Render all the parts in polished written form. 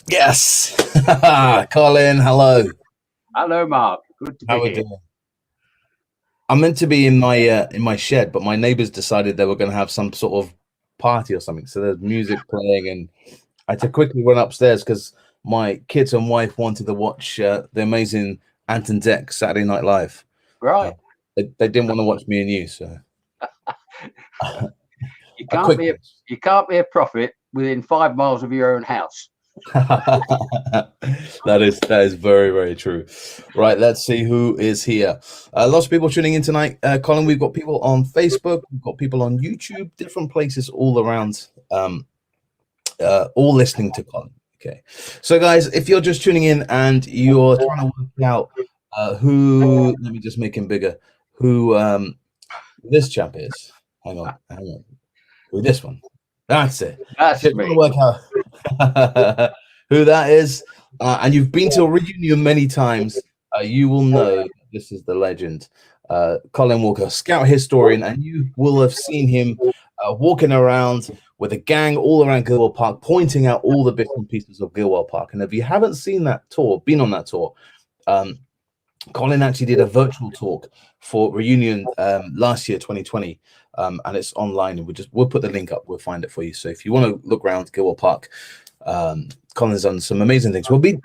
Yes. Colin, hello. Hello, Mark. Good to How be are we here. doing? I'm meant to be in my shed, but my neighbors decided they were going to have some sort of party or something. So there's music playing, and I had to quickly run upstairs because my kids and wife wanted to watch the amazing Ant and Dec Saturday Night Live. Uh, Right. they didn't want to watch me and you, so You a can't quick be a one. you can't be a prophet within 5 miles of your own house. That is very, very true. Right, let's see who is here. Lots of people tuning in tonight. Colin, we've got people on Facebook, we've got people on YouTube, different places all around, all listening to Colin. Okay, so guys, if you're just tuning in and you're trying to work out who, let me just make him bigger, who this chap is. Hang on. Who this one? That's it. If That's you're trying to me. work out who that is, and you've been to a reunion many times, you will know this is the legend, Colin Walker, scout historian, and you will have seen him walking around with a gang all around Gilwell Park, pointing out all the bits and pieces of Gilwell Park. And if you haven't seen that tour, been on that tour, um, Colin actually did a virtual talk for Reunion last year, 2020, and it's online. And we'll put the link up. We'll find it for you. So if you want to look around Gilwell Park, Colin's done some amazing things. We'll be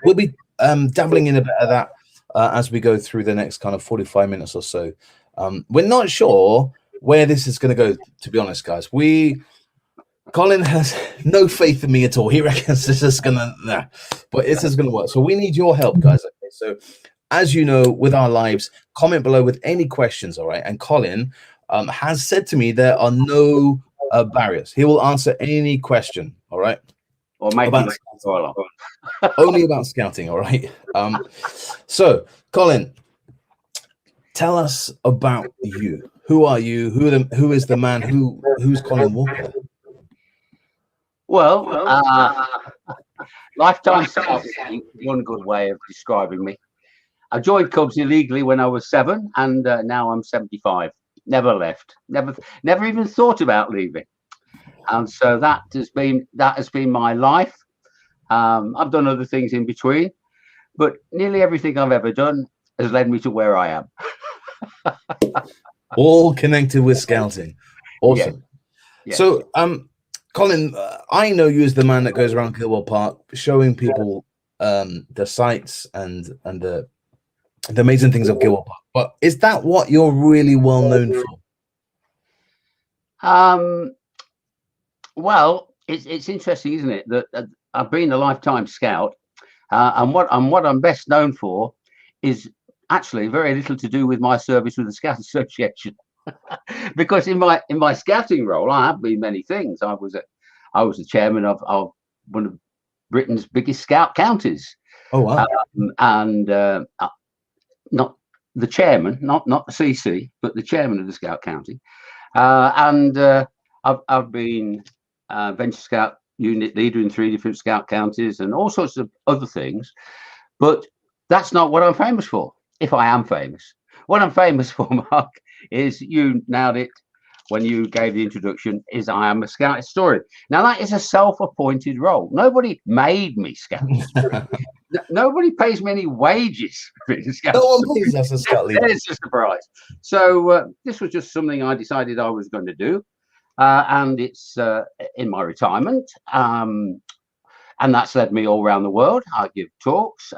dabbling in a bit of that as we go through the next kind of 45 minutes or so. We're not sure where this is going to go. To be honest, guys, Colin has no faith in me at all. He reckons this is gonna, nah, but this is gonna work. So we need your help, guys. Okay, so as you know, with our lives, comment below with any questions, all right? And Colin has said to me there are no barriers. He will answer any question, all right? Or make you About go scouting. along. Only about scouting, all right? So, Colin, tell us about you. Who are you? Who is the man? Who's Colin Walker? Well, lifetime scout is one good way of describing me. I joined Cubs illegally when I was 7, and now I'm 75. Never left. Never even thought about leaving. And so that has been my life. I've done other things in between, but nearly everything I've ever done has led me to where I am. All connected with scouting. Yeah, Awesome. yeah. So, Colin, I know you as the man that goes around Gilwell Park showing people the sights and the amazing things of Gilwell Park. But is that what you're really well known for? Um, well, it's interesting, isn't it, that I've been a lifetime scout, and what I'm best known for is actually very little to do with my service with the Scout Association, because in my scouting role, I have been many things. I was the chairman of one of Britain's biggest scout counties, Oh wow! and not the chairman, not the CC, but the chairman of the scout county. And I've been venture scout unit leader in 3 different scout counties and all sorts of other things. But that's not what I'm famous for. If I am famous, what I'm famous for, Mark, is you nailed it when you gave the introduction. Is I am a scout historian. Now that is a self-appointed role. Nobody made me scout historian. Nobody pays me any wages for being a scout. No one pays us a scout leader. It's a surprise. So this was just something I decided I was going to do, and it's in my retirement, and that's led me all around the world. I give talks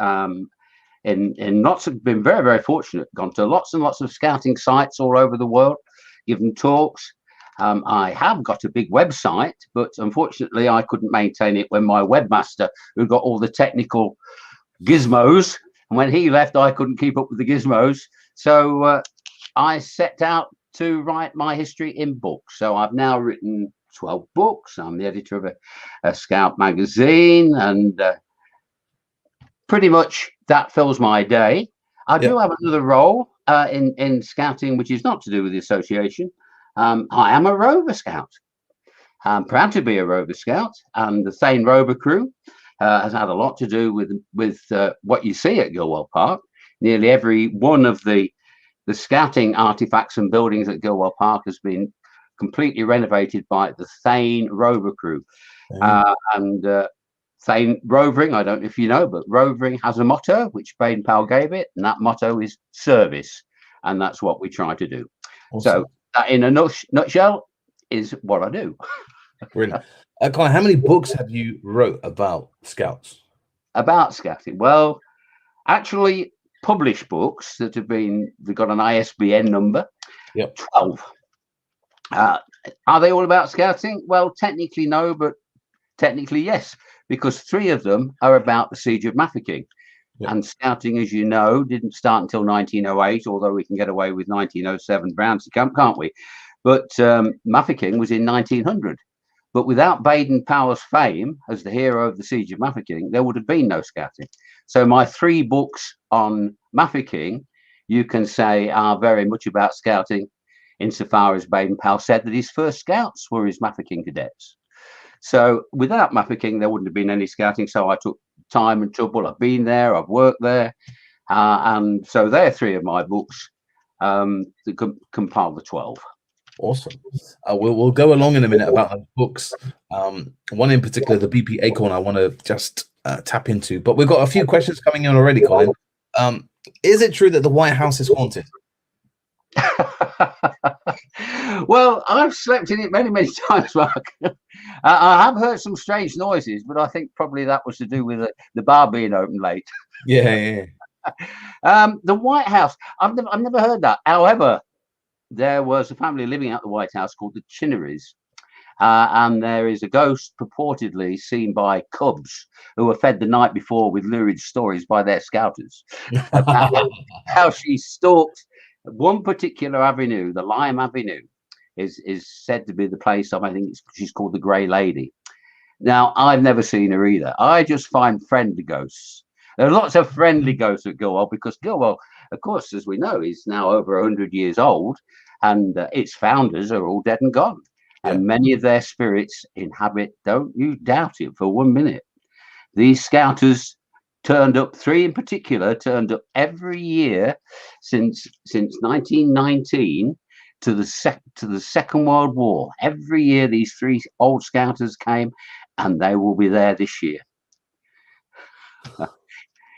in lots of, been very, very fortunate, gone to lots and lots of scouting sites all over the world, given talks. I have got a big website, but unfortunately I couldn't maintain it when my webmaster, who got all the technical gizmos, and when he left, I couldn't keep up with the gizmos. So I set out to write my history in books. So I've now written 12 books. I'm the editor of a Scout magazine, and pretty much that fills my day. I do have another role in scouting, which is not to do with the association. I am a rover scout. I'm proud to be a rover scout, and the Thane rover crew has had a lot to do with what you see at Gilwell Park. Nearly every one of the scouting artifacts and buildings at Gilwell Park has been completely renovated by the Thane rover crew. And saying rovering, I don't know if you know, but rovering has a motto which Baden-Powell gave it, and that motto is service, and that's what we try to do. Awesome. So that in a nutshell is what I do. Brilliant. Colin, how many books have you wrote about Scouts? About scouting, well, actually published books that have got an ISBN number. Yep. 12. Are they all about scouting? Well, technically no, but technically yes, because 3 of them are about the Siege of Mafeking. Yep. And scouting, as you know, didn't start until 1908, although we can get away with 1907 Brownsea Camp, can't we? But Mafeking was in 1900. But without Baden-Powell's fame as the hero of the Siege of Mafeking, there would have been no scouting. So my 3 books on Mafeking, you can say, are very much about scouting, insofar as Baden-Powell said that his first scouts were his Mafeking cadets. So without Mafeking, there wouldn't have been any scouting. So I took time and trouble. I've been there, I've worked there. And so they're 3 of my books that compile the 12. Awesome. We'll go along in a minute about the books. One in particular, the BP Acorn, I want to just tap into. But we've got a few questions coming in already, Colin. Is it true that the White House is haunted? Well, I've slept in it many, many times, Mark. I have heard some strange noises, but I think probably that was to do with the bar being open late. Yeah. The White House, I've never heard that. However, there was a family living at the White House called the Chinnerys, and there is a ghost purportedly seen by cubs who were fed the night before with lurid stories by their scouters about how she stalked one particular avenue. The Lime Avenue is said to be the place of, I think she's called the Grey Lady. Now, I've never seen her either. I just find friendly ghosts. There are lots of friendly ghosts at Gilwell, because Gilwell, of course, as we know, is now over 100 years old, and its founders are all dead and gone. Yeah. And many of their spirits inhabit, don't you doubt it for 1 minute. These scouters turned up, 3 in particular, turned up every year since 1919 to the Second World War. Every year, these 3 old scouters came, and they will be there this year.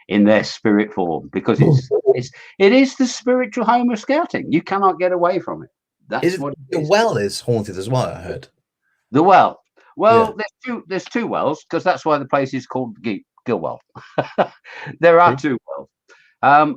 In their spirit form, because it is the spiritual home of scouting. You cannot get away from it. That's what the well is haunted as well, I heard. The well. Well, yeah. There's 2 wells, because that's why the place is called Gilwell. There are 2 wells.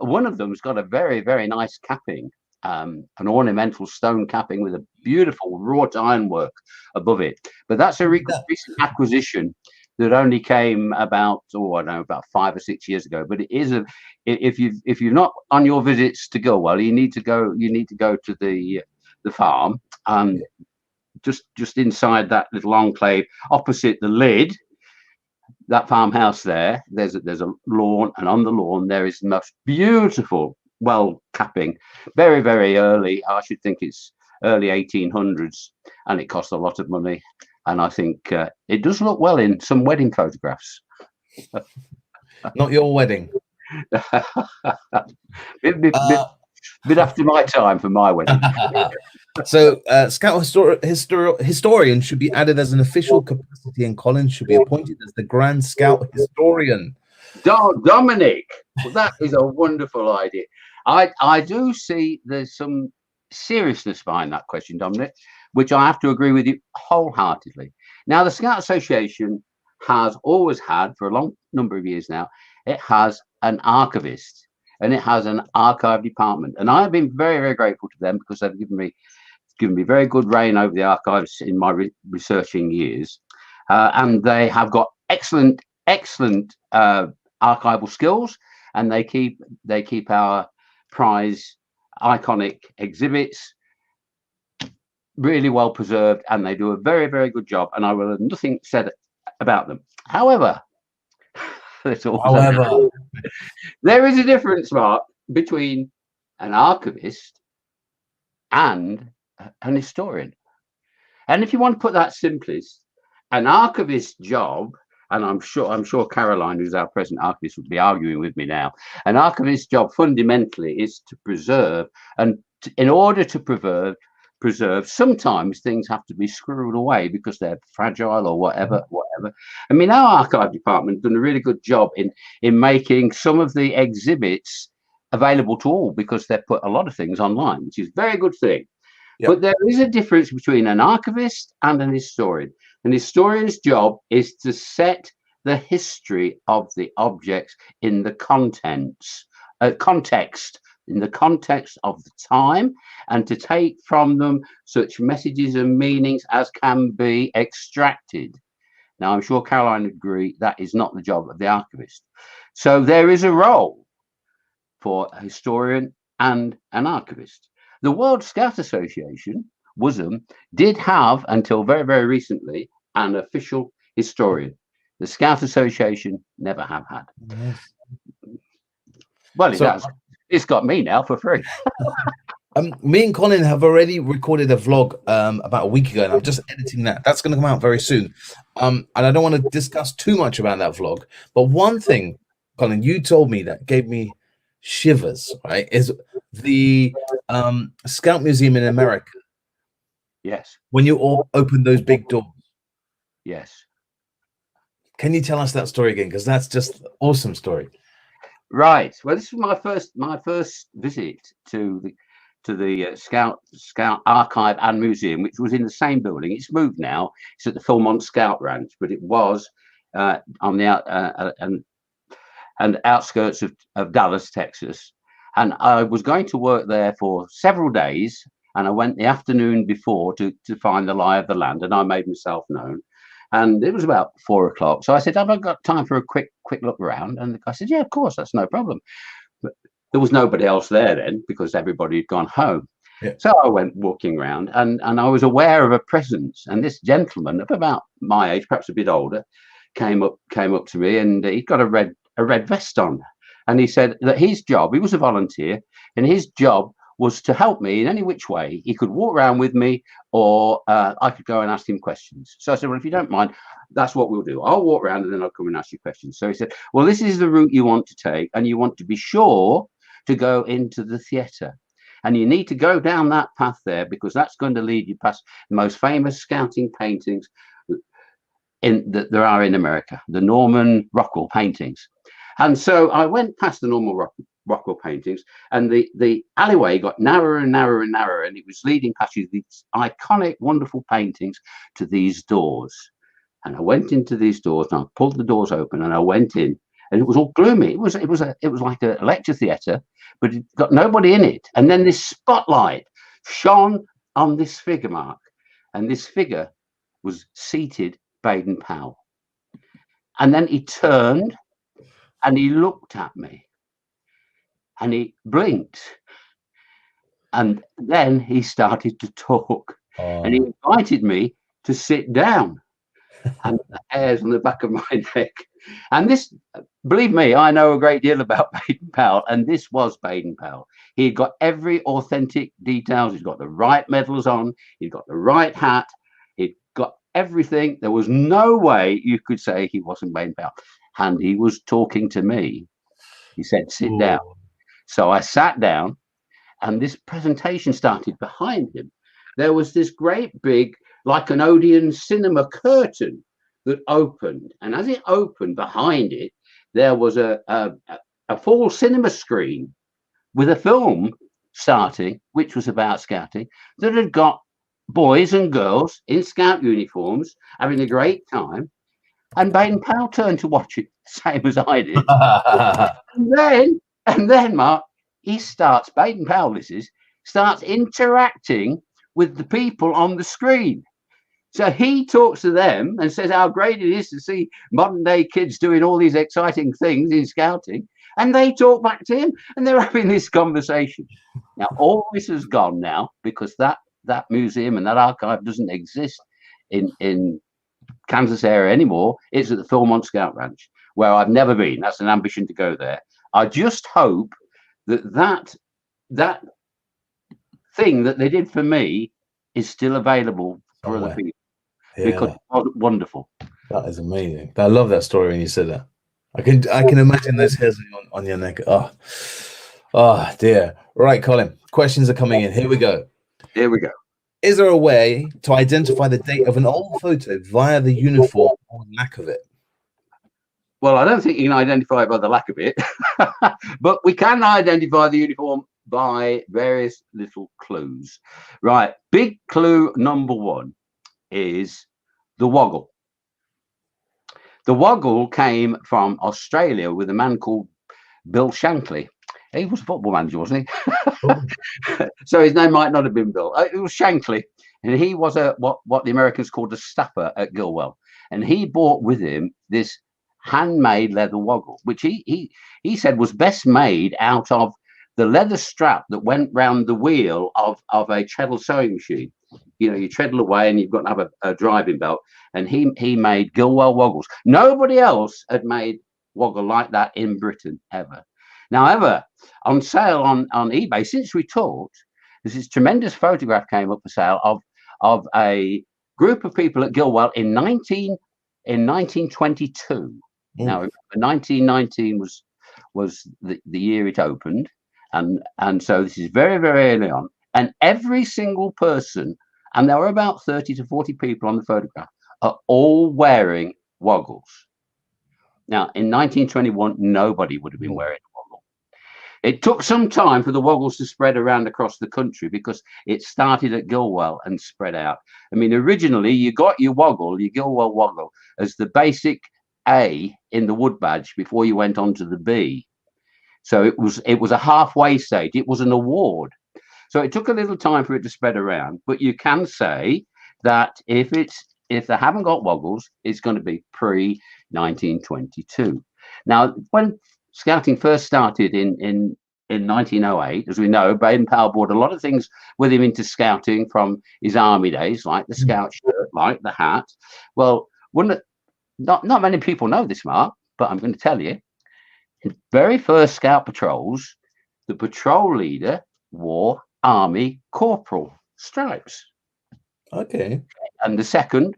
One of them's got a very, very nice capping, an ornamental stone capping with a beautiful wrought ironwork above it. But that's a recent acquisition that only came about, I don't know, about 5 or 6 years ago. But it is if you're not on your visits to Gilwell, you need to go to the farm, just inside that little enclave opposite the lid, that farmhouse there. There's a lawn, and on the lawn there is the most beautiful well capping, very, very early. I should think it's early 1800s, and it cost a lot of money. And I think it does look well in some wedding photographs. Not your wedding. bit after my time for my wedding. So Scout historian should be added as an official capacity, and Colin should be appointed as the Grand Scout Historian. Dominic, well, that is a wonderful idea. I do see there's some seriousness behind that question, Dominic, which I have to agree with you wholeheartedly. Now, the Scout Association has always had, for a long number of years now, it has an archivist and it has an archive department. And I've been very, very grateful to them, because they've given me very good reign over the archives in my researching years. And they have got excellent archival skills, and they keep our prize iconic exhibits really well preserved, and they do a very, very good job, and I will have nothing said about them. However, there is a difference, Mark, between an archivist and an historian. And if you want to put that simply, an archivist job, and I'm sure Caroline, who's our present archivist, would be arguing with me now. An archivist job fundamentally is to preserve, and in order to preserved. Sometimes things have to be squirreled away because they're fragile or whatever. I mean, our archive department has done a really good job in making some of the exhibits available to all, because they've put a lot of things online, which is a very good thing. Yep. But there is a difference between an archivist and an historian. An historian's job is to set the history of the objects in the context, in the context of the time, and to take from them such messages and meanings as can be extracted. Now, I'm sure Caroline would agree that is not the job of the archivist. So there is a role for a historian and an archivist. The World Scout Association, WSAM, did have, until very, very recently, an official historian. The Scout Association never have had. Yes. Well, it's got me now for free. Me and Colin have already recorded a vlog about a week ago, and I'm just editing that. That's going to come out very soon. And I don't want to discuss too much about that vlog. But one thing, Colin, you told me that gave me shivers, right, is the Scout Museum in America. Yes. When you all open those big doors. Yes. Can you tell us that story again? Because that's just an awesome story. Right. Well, this was my first visit to the Scout Archive and Museum, which was in the same building. It's moved now. It's at the Philmont Scout Ranch, but it was on the outskirts of Dallas, Texas. And I was going to work there for several days, and I went the afternoon before to find the lie of the land, and I made myself known. And it was about 4 o'clock. So I said, have I got time for a quick look around? And the guy said, yeah, of course, that's no problem. But there was nobody else there then, because everybody had gone home. Yeah. So I went walking around, and I was aware of a presence. And this gentleman of about my age, perhaps a bit older, came up to me, and he'd got a red vest on. And he said that his job, he was a volunteer, and his job was to help me in any which way. He could walk around with me, or I could go and ask him questions. So I said, well, if you don't mind, that's what we'll do. I'll walk around and then I'll come and ask you questions. So he said, well, this is the route you want to take, and you want to be sure to go into the theatre. And you need to go down that path there, because that's going to lead you past the most famous scouting paintings that there are in America, the Norman Rockwell paintings. And so I went past the Norman Rockwell paintings, and the alleyway got narrower and narrower and narrower, and it was leading past these iconic, wonderful paintings to these doors. And I went into these doors, and I pulled the doors open, and I went in, and it was all gloomy. It was like a lecture theatre, but it got nobody in it. And then this spotlight shone on this figure, Mark, and this figure was seated Baden-Powell. And then he turned and he looked at me and he blinked, and then he started to talk. And he invited me to sit down, and the hairs on the back of my neck. And this, believe me, I know a great deal about Baden-Powell, and this was Baden-Powell. He got every authentic details. He's got the right medals on. He'd got the right hat. He'd got everything. There was no way you could say he wasn't Baden-Powell. And he was talking to me. He said, sit down. So I sat down, and this presentation started behind him. There was this great big, like an Odeon cinema curtain that opened. And as it opened, behind it, there was a full cinema screen with a film starting, which was about scouting, that had got boys and girls in scout uniforms having a great time. And Baden-Powell turned to watch it, same as I did. and then, Mark, he starts, Baden-Powell, starts interacting with the people on the screen. So he talks to them and says how great it is to see modern day kids doing all these exciting things in scouting. And they talk back to him, and they're having this conversation. Now, all this has gone now, because that museum and that archive doesn't exist in Kansas area anymore. It's at the Philmont Scout Ranch, where I've never been. That's an ambition to go there. I just hope that thing that they did for me is still available for other people, because it was wonderful. That is amazing. I love that story when you said that. I can imagine those hairs on your neck. Oh dear. Right, Colin. Questions are coming in. Here we go. Is there a way to identify the date of an old photo via the uniform or lack of it? Well, I don't think you can identify it by the lack of it, but we can identify the uniform by various little clues. Right, big clue number one is the woggle. The woggle came from Australia with a man called Bill Shankly. He was a football manager, wasn't he? Oh. So his name might not have been Bill. It was Shankly, and he was what the Americans called a staffer at Gilwell, and he brought with him this handmade leather woggle, which he said was best made out of the leather strap that went round the wheel of a treadle sewing machine. You know, you treadle away and you've got to have a driving belt, and he made Gilwell woggles. Nobody else had made woggle like that in Britain ever. Now, ever on sale on eBay, since we talked, there's this tremendous photograph came up for sale of a group of people at Gilwell in 1922. Now, 1919 was the year it opened, and so this is very, very early on. And every single person, and there were about 30 to 40 people on the photograph, are all wearing woggles. Now, in 1921, nobody would have been wearing a woggle. It took some time for the woggles to spread around across the country because it started at Gilwell and spread out. I mean, originally, you got your woggle, your Gilwell woggle, as the basic A in the wood badge before you went on to the B. So it was a halfway stage. It was an award. So it took a little time for it to spread around. But you can say that if they haven't got woggles, it's going to be pre-1922. Now, when scouting first started in 1908, as we know, Baden-Powell brought a lot of things with him into scouting from his army days, like the scout shirt, like the hat. Well, not many people know this, Mark, but I'm going to tell you. In very first scout patrols, the patrol leader wore army corporal stripes. Okay. And the second,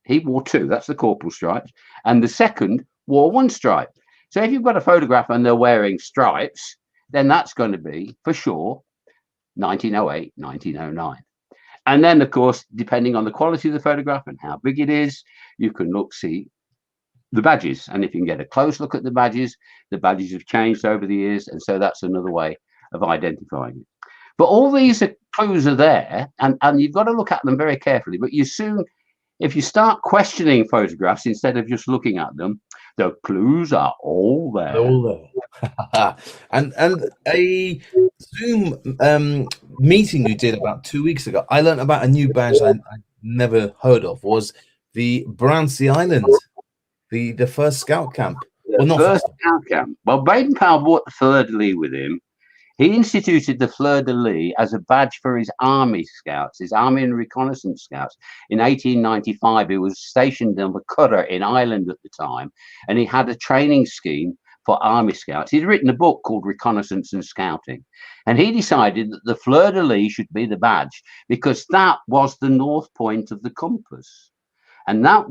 he wore two. That's the corporal stripes. And the second wore one stripe. So if you've got a photograph and they're wearing stripes, then that's going to be, for sure, 1908, 1909. And then, of course, depending on the quality of the photograph and how big it is, you can see the badges. And if you can get a close look at the badges have changed over the years. And so that's another way of identifying it. But all these clues are there, and you've got to look at them very carefully. But you soon, if you start questioning photographs instead of just looking at them, the clues are all there. All there. and a Zoom meeting you did about 2 weeks ago, I learned about a new badge I never heard of. Was the Brownsea Island, the first scout camp? First scout camp. Well, Baden-Powell brought the fleur-de-lis with him. He instituted the fleur-de-lis as a badge for his army scouts, his army and reconnaissance scouts. In 1895, he was stationed on the cutter in Ireland at the time, and he had a training scheme for army scouts. He'd written a book called Reconnaissance and Scouting, and he decided that the fleur-de-lis should be the badge because that was the north point of the compass, and that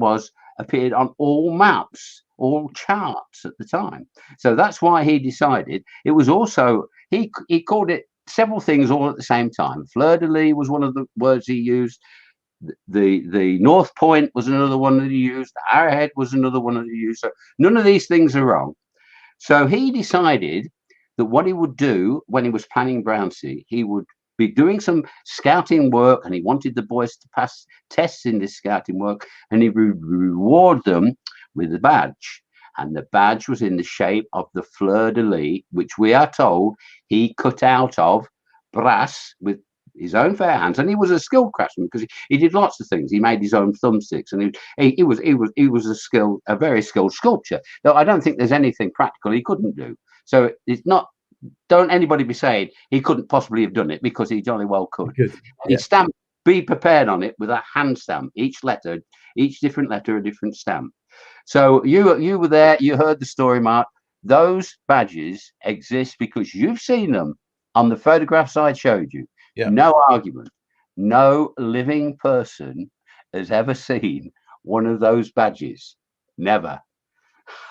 appeared on all maps, all charts at the time. So that's why he decided. It was also, he called it several things all at the same time. Fleur-de-lis was one of the words he used. The North Point was another one that he used. The Arrowhead was another one that he used. So none of these things are wrong. So he decided that what he would do when he was planning Brownsea, he would be doing some scouting work, and he wanted the boys to pass tests in this scouting work, and he would reward them with a badge. And the badge was in the shape of the fleur-de-lis, which we are told he cut out of brass with his own fair hands. And he was a skilled craftsman because he did lots of things. He made his own thumbsticks, and he was a very skilled sculptor. Though I don't think there's anything practical he couldn't do. So it's not. Don't anybody be saying he couldn't possibly have done it, because he jolly well could. Yeah. He stamped "Be Prepared" on it with a hand stamp. Each different letter, a different stamp. So you were there. You heard the story, Mark. Those badges exist because you've seen them on the photographs I showed you. Yeah. No argument. No living person has ever seen one of those badges. Never.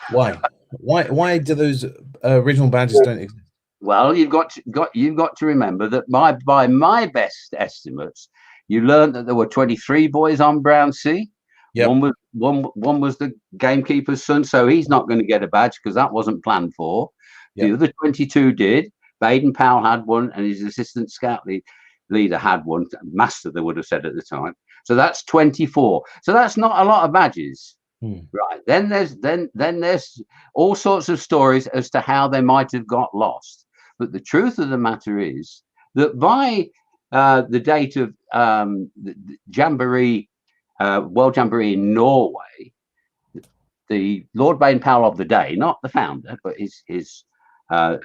Why? Why do those original badges don't exist? Well, you've got to remember that by my best estimates, You learned that there were 23 boys on Brownsea. Yep. One was the gamekeeper's son, so he's not going to get a badge because that wasn't planned for. Yep. The other 22 did. Baden-Powell had one, and his assistant scout leader had one. Master, they would have said at the time. So that's 24. So that's not a lot of badges. Right. Then there's all sorts of stories as to how they might have got lost. But the truth of the matter is that by the date of the Jamboree, World Jamboree in Norway, the Lord Baden-Powell of the day, not the founder, but his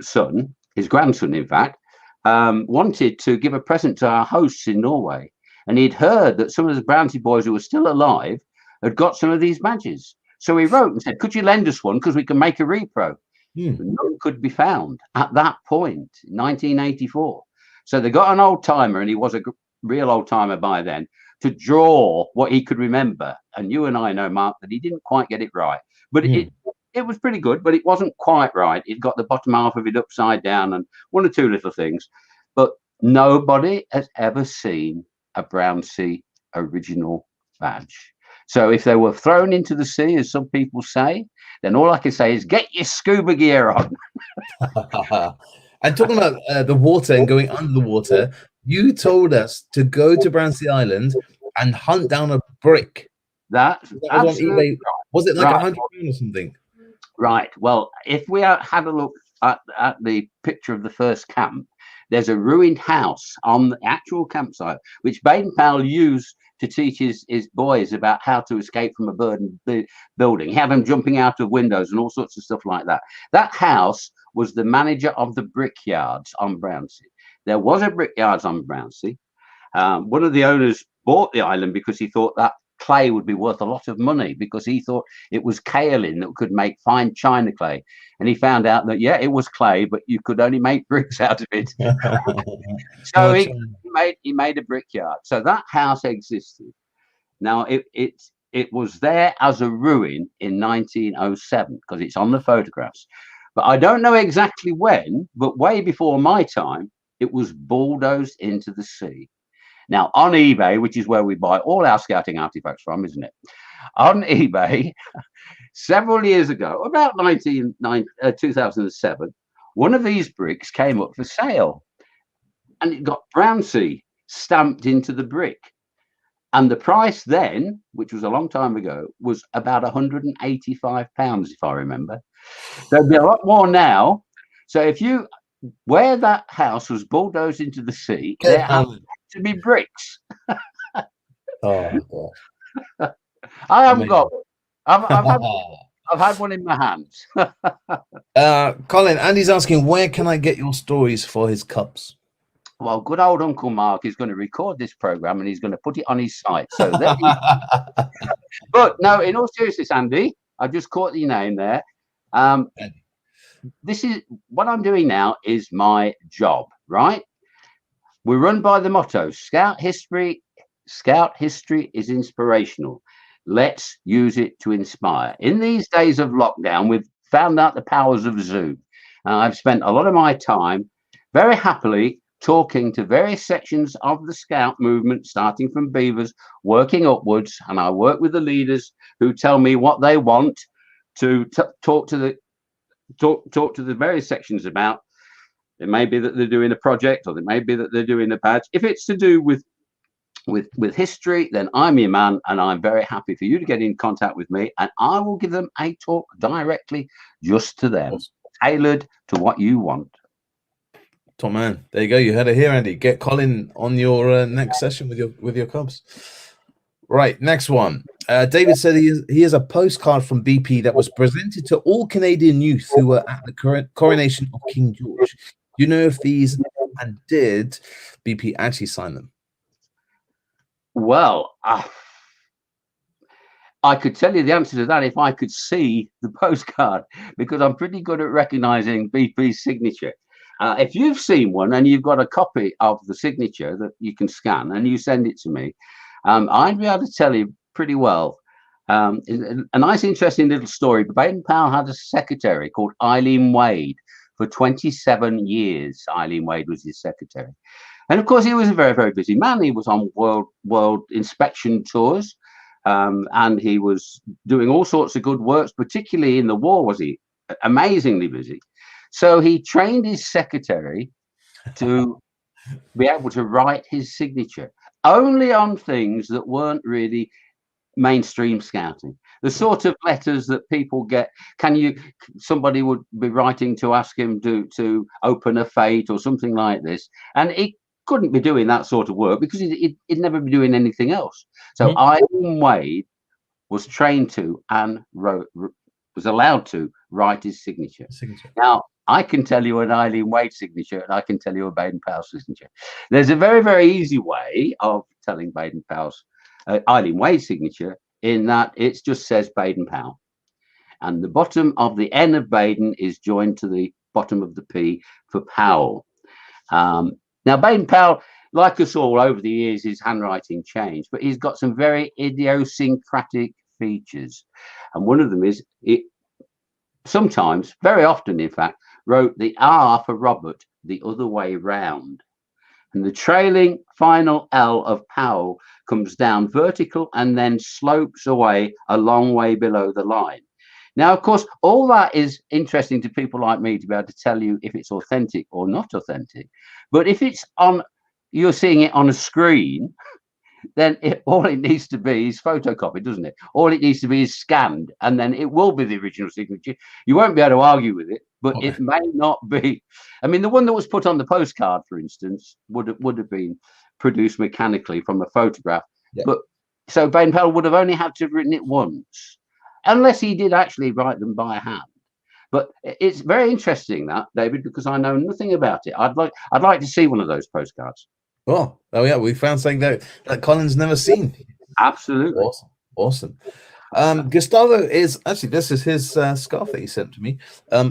son, his grandson, in fact, wanted to give a present to our hosts in Norway. And he'd heard that some of the Brownsea boys who were still alive had got some of these badges. So he wrote and said, could you lend us one? Because we can make a repro. None could be found at that point, 1984. So they got an old timer, and he was a real old timer by then, to draw what he could remember. And you and I know, Mark, that he didn't quite get it right. But it was pretty good, but it wasn't quite right. It got the bottom half of it upside down and one or two little things. But nobody has ever seen a Brownsea original badge. So if they were thrown into the sea, as some people say, then all I can say is get your scuba gear on. And talking about the water and going under the water, you told us to go to Brownsea Island and hunt down a brick. That was on eBay. Right. Was it like £100 or something? Right. Well, if we had a look at the picture of the first camp, there's a ruined house on the actual campsite, which Baden-Powell used to teach his boys about how to escape from a burdened building. He had them jumping out of windows and all sorts of stuff like that. That house was the manager of the brickyards on Brownsea. There was a brickyards on Brownsea. One of the owners bought the island because he thought that clay would be worth a lot of money, because he thought it was kaolin that could make fine china clay. And he found out that, yeah, it was clay, but you could only make bricks out of it. So he made a brickyard. So that house existed. Now, it was there as a ruin in 1907, because it's on the photographs. But I don't know exactly when, but way before my time, it was bulldozed into the sea. Now, on eBay, which is where we buy all our scouting artifacts from, isn't it? On eBay, several years ago, about 2007, one of these bricks came up for sale, and it got Brownsea stamped into the brick. And the price then, which was a long time ago, was about £185, if I remember. There'd be a lot more now. So if you, where that house was bulldozed into the sea, there happened to be bricks. Oh, I haven't got one. I've had one in my hands. Colin, Andy's asking, where can I get your stories for his cups? Well, good old Uncle Mark is going to record this program and he's going to put it on his site. So there But no, in all seriousness, Andy, I just caught your name there. This is what I'm doing now is my job, right? We run by the motto, Scout history is inspirational. Let's use it to inspire. In these days of lockdown, we've found out the powers of Zoom. I've spent a lot of my time very happily talking to various sections of the Scout movement, starting from Beavers, working upwards, and I work with the leaders who tell me what they want to talk to the various sections about. It may be that they're doing a project, or it may be that they're doing a badge. If it's to do with history, then I'm your man, and I'm very happy for you to get in contact with me, and I will give them a talk directly just to them, tailored to what you want. Top man, there you go. You heard it here, Andy. Get Colin on your next session with your cubs. Right, next one. David said he has a postcard from BP that was presented to all Canadian youth who were at the coronation of King George. Do you know if these, and did BP actually sign them? Well, I could tell you the answer to that if I could see the postcard, because I'm pretty good at recognizing BP's signature. If you've seen one and you've got a copy of the signature that you can scan and you send it to me, I'd be able to tell you pretty well. A nice, interesting little story. Baden-Powell had a secretary called Eileen Wade for 27 years. Eileen Wade was his secretary. And of course, he was a very, very busy man. He was on world inspection tours, and he was doing all sorts of good works, particularly in the war. Was he amazingly busy? So he trained his secretary to be able to write his signature only on things that weren't really mainstream scouting. The sort of letters that people get. Somebody would be writing to ask him to open a fate or something like this, and he couldn't be doing that sort of work because he'd never be doing anything else. So Eileen Wade was trained to and was allowed to write his signature. Now, I can tell you an Eileen Wade signature, and I can tell you a Baden-Powell signature. There's a very, very easy way of telling Baden-Powell's Eileen Wade signature, in that it just says Baden-Powell, and the bottom of the N of Baden is joined to the bottom of the P for Powell. Now, Baden-Powell, like us all over the years, his handwriting changed, but he's got some very idiosyncratic features, and one of them is it sometimes, very often in fact, wrote the R for Robert the other way round, and the trailing final L of Powell comes down vertical and then slopes away a long way below the line. Now, of course, all that is interesting to people like me to be able to tell you if it's authentic or not authentic. But if it's you're seeing it on a screen, then all it needs to be is photocopied, doesn't it? All it needs to be is scanned, and then it will be the original signature. You won't be able to argue with it, but it may not be. I mean, the one that was put on the postcard, for instance, would have been produced mechanically from a photograph. Yeah. But so Baden-Powell would have only had to have written it once, unless he did actually write them by hand. But it's very interesting, that, David, because I know nothing about it. I'd like to see one of those postcards. Oh yeah, we found something that Colin's never seen. Absolutely. Awesome. Gustavo is actually, this is his scarf that he sent to me.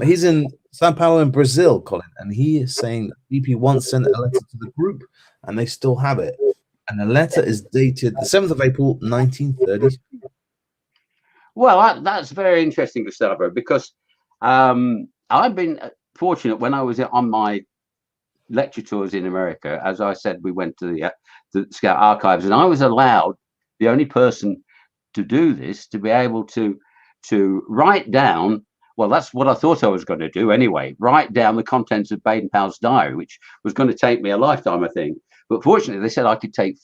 He's in Sao Paulo in Brazil, Colin, and he is saying BP once sent a letter to the group and they still have it. And the letter is dated the 7th of April, 1930. Well, that's very interesting, Gustavo, because I've been fortunate when I was on my lecture tours in America. As I said, we went to the Scout Archives, and I was allowed, the only person to do this, to be able to write down, well, that's what I thought I was going to do anyway, write down the contents of Baden-Powell's diary, which was going to take me a lifetime, I think. But fortunately, they said I could take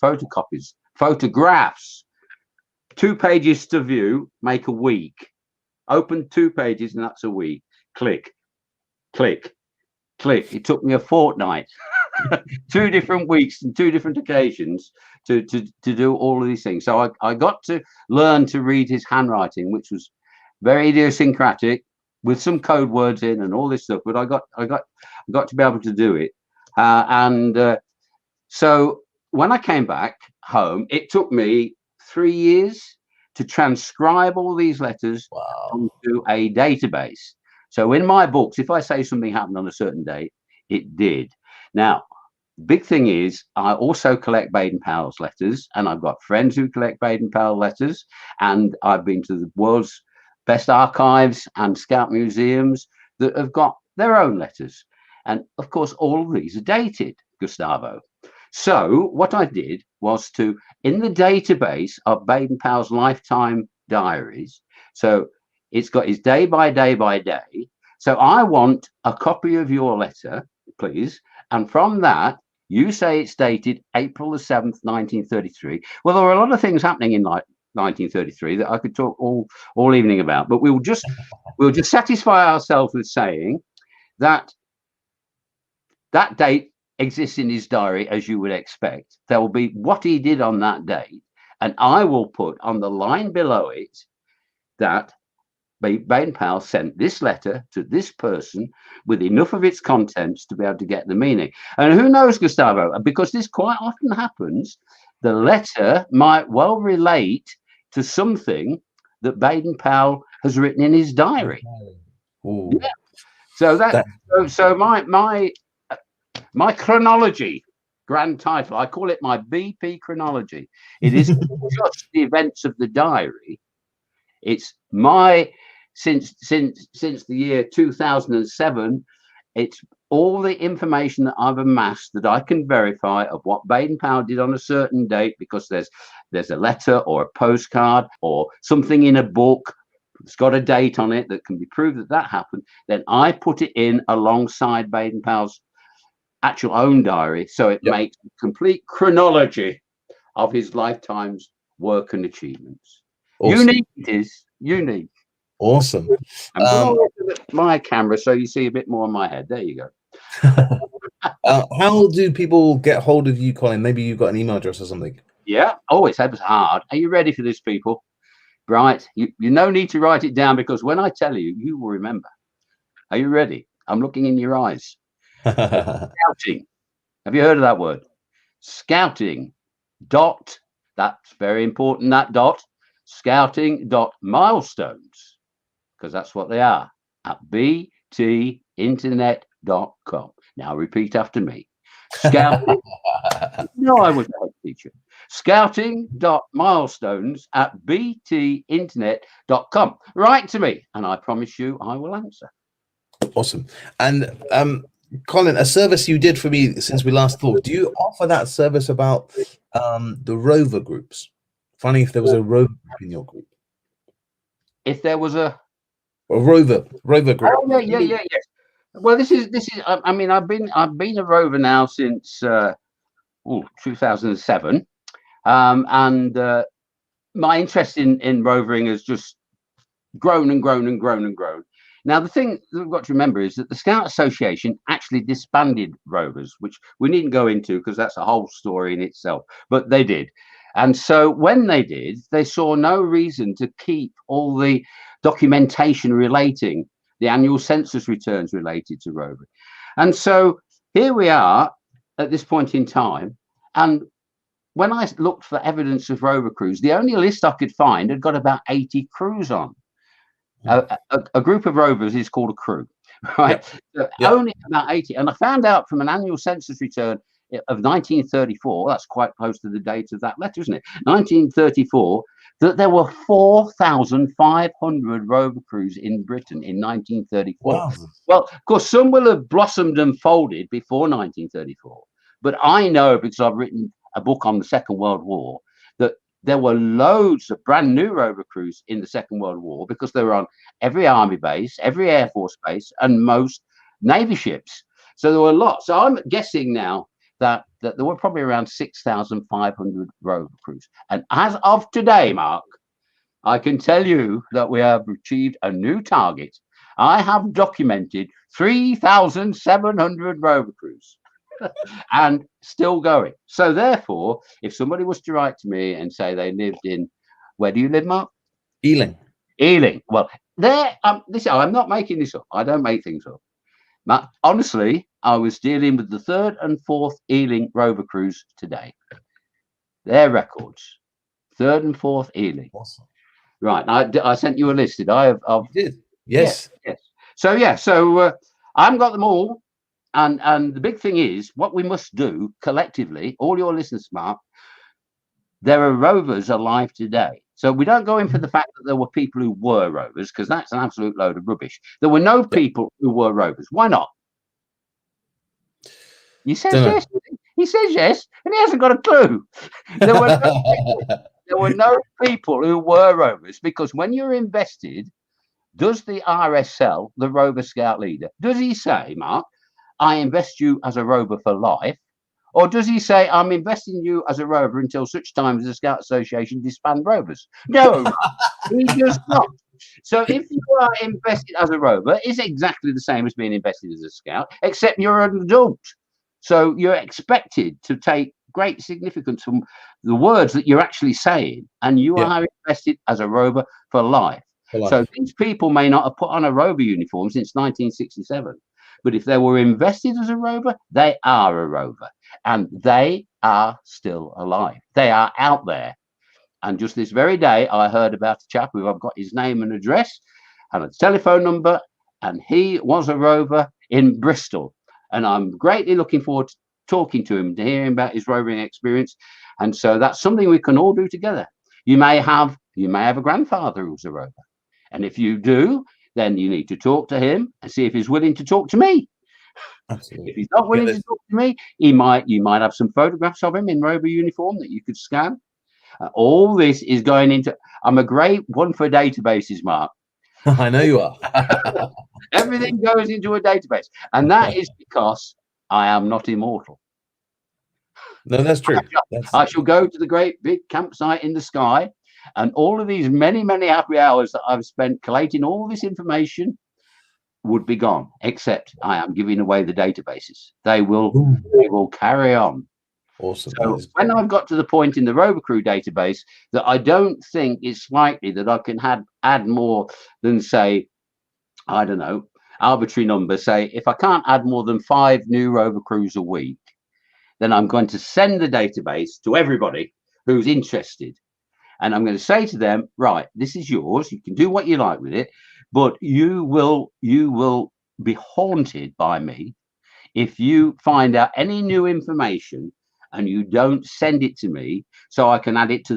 photographs, 2 pages to view, make a week. Open 2 pages, and that's a week. Click, click, click. It took me a fortnight, 2 different weeks and 2 different occasions to do all of these things. So I got to learn to read his handwriting, which was very idiosyncratic, with some code words in and all this stuff. But I got to be able to do it, so when I came back home, it took me 3 years to transcribe all these letters onto a database. So in my books, if I say something happened on a certain date, it did. Now, the big thing is I also collect Baden-Powell's letters, and I've got friends who collect Baden-Powell letters, and I've been to the world's best archives and scout museums that have got their own letters. And of course, all of these are dated, Gustavo. So what I did was to, in the database of Baden-Powell's lifetime diaries, so it's got his day by day by day. So I want a copy of your letter, please. And from that, you say it's dated April the 7th, 1933. Well, there were a lot of things happening in 1933 that I could talk all evening about, but we'll just satisfy ourselves with saying that that date exists in his diary, as you would expect. There will be what he did on that date, and I will put on the line below it that Baden-Powell sent this letter to this person with enough of its contents to be able to get the meaning. And who knows, Gustavo, because this quite often happens, the letter might well relate to something that Baden-Powell has written in his diary. Ooh. Yeah. So my chronology, grand title, I call it my BP chronology. It is just the events of the diary. It's my since the year 2007. It's all the information that I've amassed that I can verify of what Baden-Powell did on a certain date, because there's a letter or a postcard or something in a book that's got a date on it that can be proved that that happened, then I put it in alongside Baden-Powell's actual own diary, so it makes a complete chronology of his lifetime's work and achievements. Awesome. Unique it is, unique. Awesome. I'm going to look at my camera so you see a bit more of my head. There you go. How do people get hold of you, Colin? Maybe you've got an email address or something. Yeah. Oh, it's hard. Are you ready for this, people? Right. You no need to write it down, because when I tell you, you will remember. Are you ready? I'm looking in your eyes. Scouting. Have you heard of that word? Scouting. Dot. That's very important. That dot. Scouting dot milestones, because that's what they are, at btinternet.com. Now repeat after me. Scouting. No, I was a head teacher. Scouting.milestones at btinternet.com. Write to me, and I promise you I will answer. Awesome. And Colin, a service you did for me since we last talked, do you offer that service about the rover groups? Finding if there was a rover group in your group. If there was a rover group. Oh, yeah. Well, this is. I mean, I've been a rover now since 2007, and my interest in rovering has just grown and grown and grown and grown. Now, the thing that we've got to remember is that the Scout Association actually disbanded rovers, which we needn't go into because that's a whole story in itself, but they did. And so when they did, they saw no reason to keep all the documentation relating the annual census returns related to roving. And so here we are at this point in time. And when I looked for evidence of rover crews, the only list I could find had got about 80 crews on. A group of rovers is called a crew, right? So only about 80. And I found out from an annual census return of 1934, that's quite close to the date of that letter, isn't it? 1934, that there were 4,500 rover crews in Britain in 1934. Wow. Well, of course, some will have blossomed and folded before 1934, but I know, because I've written a book on the Second World War, that there were loads of brand new rover crews in the Second World War, because they were on every army base, every air force base, and most navy ships. So there were lots. So I'm guessing now that there were probably around 6,500 rover crews. And as of today, Mark, I can tell you that we have achieved a new target. I have documented 3,700 rover crews and still going. So therefore, if somebody was to write to me and say they lived in, where do you live, Mark? Ealing. Ealing. Well, there, I'm not making this up. I don't make things up. Honestly, I was dealing with the 3rd and 4th Ealing rover crews today. Their records, 3rd and 4th Ealing. Awesome. Right. I sent you a list. Did I? You did. Yes. So I haven't got them all. And the big thing is, what we must do collectively, all your listeners, Mark, there are rovers alive today. So we don't go in for the fact that there were people who were rovers, because that's an absolute load of rubbish. There were no people who were rovers. Why not? He says yes. He says yes, and he hasn't got a clue. There were no people who were rovers, because when you're invested, does the RSL, the Rover Scout leader, does he say, Mark, I invest you as a rover for life? Or does he say, I'm investing you as a rover until such time as the Scout Association disband rovers? No, he does not. So if you are invested as a rover, it's exactly the same as being invested as a scout, except you're an adult. So you're expected to take great significance from the words that you're actually saying, and you are invested as a rover for life. So these people may not have put on a rover uniform since 1967. But if they were invested as a rover, they are a rover, and they are still alive. They are out there. And just this very day, I heard about a chap who I've got his name and address and a telephone number, and he was a rover in Bristol. And I'm greatly looking forward to talking to him, to hearing about his rovering experience. And so that's something we can all do together. You may have a grandfather who's a rover. And if you do, then you need to talk to him and see if he's willing to talk to me. Absolutely. If he's not willing to talk to me, you might have some photographs of him in rover uniform that you could scan. All this is going into. I'm a great one for databases, Mark. I know you are. Everything goes into a database, and that is because I am not immortal. No, that's true. I shall go to the great big campsite in the sky, and all of these many, many happy hours that I've spent collating all this information would be gone, except I am giving away the databases. They will carry on. Awesome. So when I've got to the point in the rover crew database that I don't think it's likely that I can add more than, say, I don't know, arbitrary number, say if I can't add more than 5 new rover crews a week, then I'm going to send the database to everybody who's interested. And I'm going to say to them, right, this is yours. You can do what you like with it, but you will be haunted by me if you find out any new information and you don't send it to me so I can add it to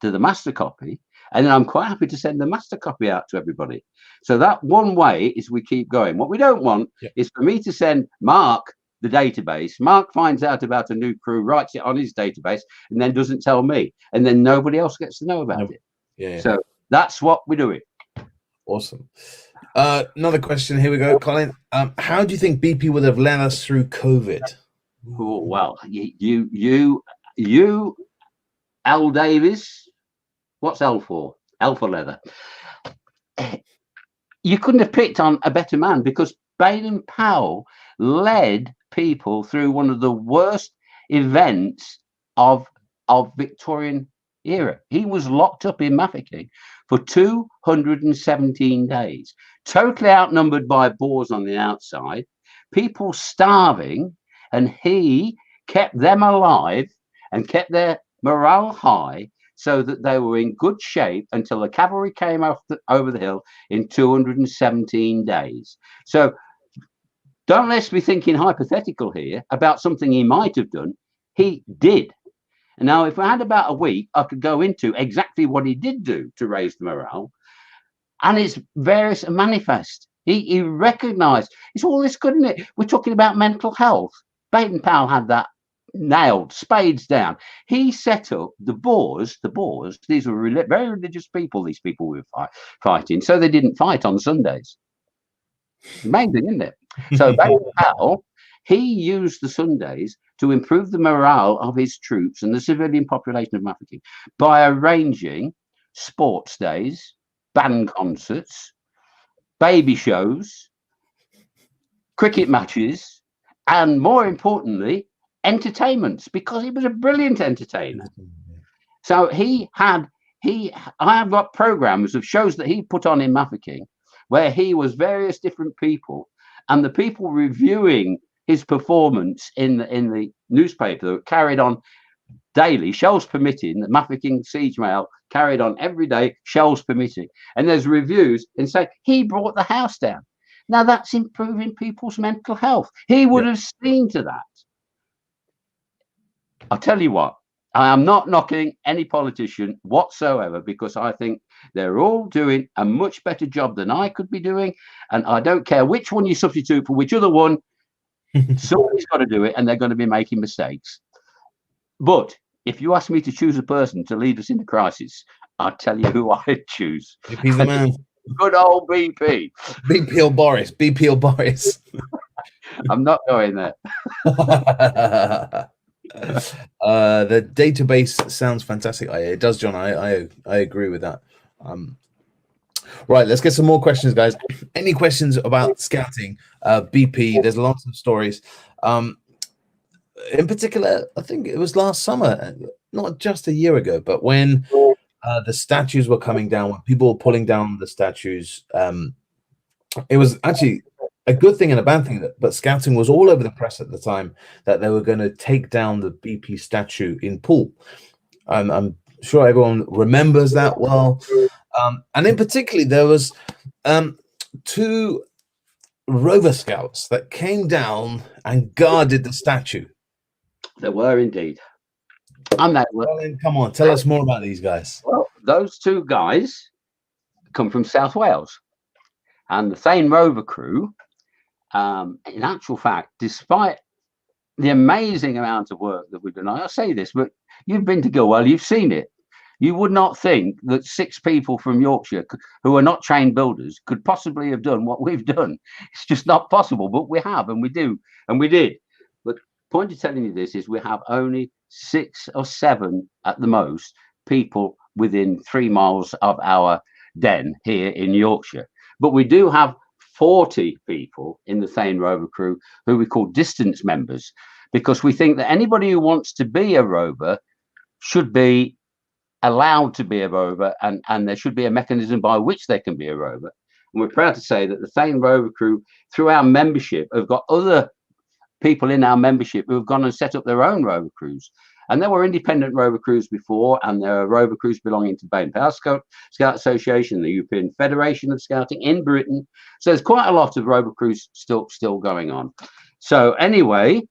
the master copy. And then I'm quite happy to send the master copy out to everybody. So that one way is we keep going. What we don't want is for me to send Mark the database. Mark finds out about a new crew, writes it on his database, and then doesn't tell me. And then nobody else gets to know about it. Yeah. So that's what we're doing. Awesome. Another question. Here we go, Colin. How do you think BP would have led us through COVID? Oh, well, you, L Davis. What's L for? L for leather. You couldn't have picked on a better man, because Baden-Powell led people through one of the worst events of Victorian era. He was locked up in Mafeking for 217 days, totally outnumbered by Boers on the outside, people starving, and he kept them alive and kept their morale high so that they were in good shape until the cavalry came over the hill in 217 days. So don't let's be thinking hypothetical here about something he might have done. He did. And now, if I had about a week, I could go into exactly what he did do to raise the morale. And it's various and manifest. He recognized it's all this good, isn't it? We're talking about mental health. Baden-Powell had that nailed, spades down. He set up the Boers. These were very religious people. These people were fighting, so they didn't fight on Sundays. Amazing, isn't it? So Baden-Powell, he used the Sundays to improve the morale of his troops and the civilian population of Mafeking by arranging sports days, band concerts, baby shows, cricket matches, and more importantly, entertainments, because he was a brilliant entertainer. So I have got programs of shows that he put on in Mafeking where he was various different people, and the people reviewing his performance in the newspaper that carried on daily, shells permitting. The Mafeking Siege Mail carried on every day, shells permitting, and there's reviews and say he brought the house down. Now that's improving people's mental health. He would have seen to that. I'll tell you what, I am not knocking any politician whatsoever, because I think they're all doing a much better job than I could be doing. And I don't care which one you substitute for which other one, somebody's got to do it, and they're going to be making mistakes. But if you ask me to choose a person to lead us into crisis, I'll tell you who I'd choose. He's the man. Good old BP. BP or Boris. BP or Boris. I'm not going there. The database sounds fantastic. It does, John. I agree with that. Right, let's get some more questions, guys. Any questions about scouting? BP, there's lots of stories. In particular, I think it was last summer, not just a year ago, but when the statues were coming down, when people were pulling down the statues, it was actually a good thing and a bad thing, but scouting was all over the press at the time that they were going to take down the BP statue in Poole. I'm sure everyone remembers that well. And in particular, there was 2 rover scouts that came down and guarded the statue. There were indeed. And they were. Come on, tell us more about these guys. Well, those 2 guys come from South Wales, and the Thane rover crew in actual fact, despite the amazing amount of work that we've done, I'll say this, but you've been to Gilwell, you've seen it. You would not think that 6 people from Yorkshire who are not trained builders could possibly have done what we've done. It's just not possible, but we have, and we do, and we did. But the point of telling you this is we have only 6 or 7 at the most people within 3 miles of our den here in Yorkshire. But we do have 40 people in the Thane Rover crew who we call distance members, because we think that anybody who wants to be a rover should be allowed to be a rover, and there should be a mechanism by which they can be a rover. And we're proud to say that the Thane Rover crew, through our membership, have got other people in our membership who have gone and set up their own rover crews. And there were independent rover crews before, and there are rover crews belonging to Baden-Powell Scout Association, the European Federation of Scouting in Britain. So there's quite a lot of rover crews still going on. So anyway,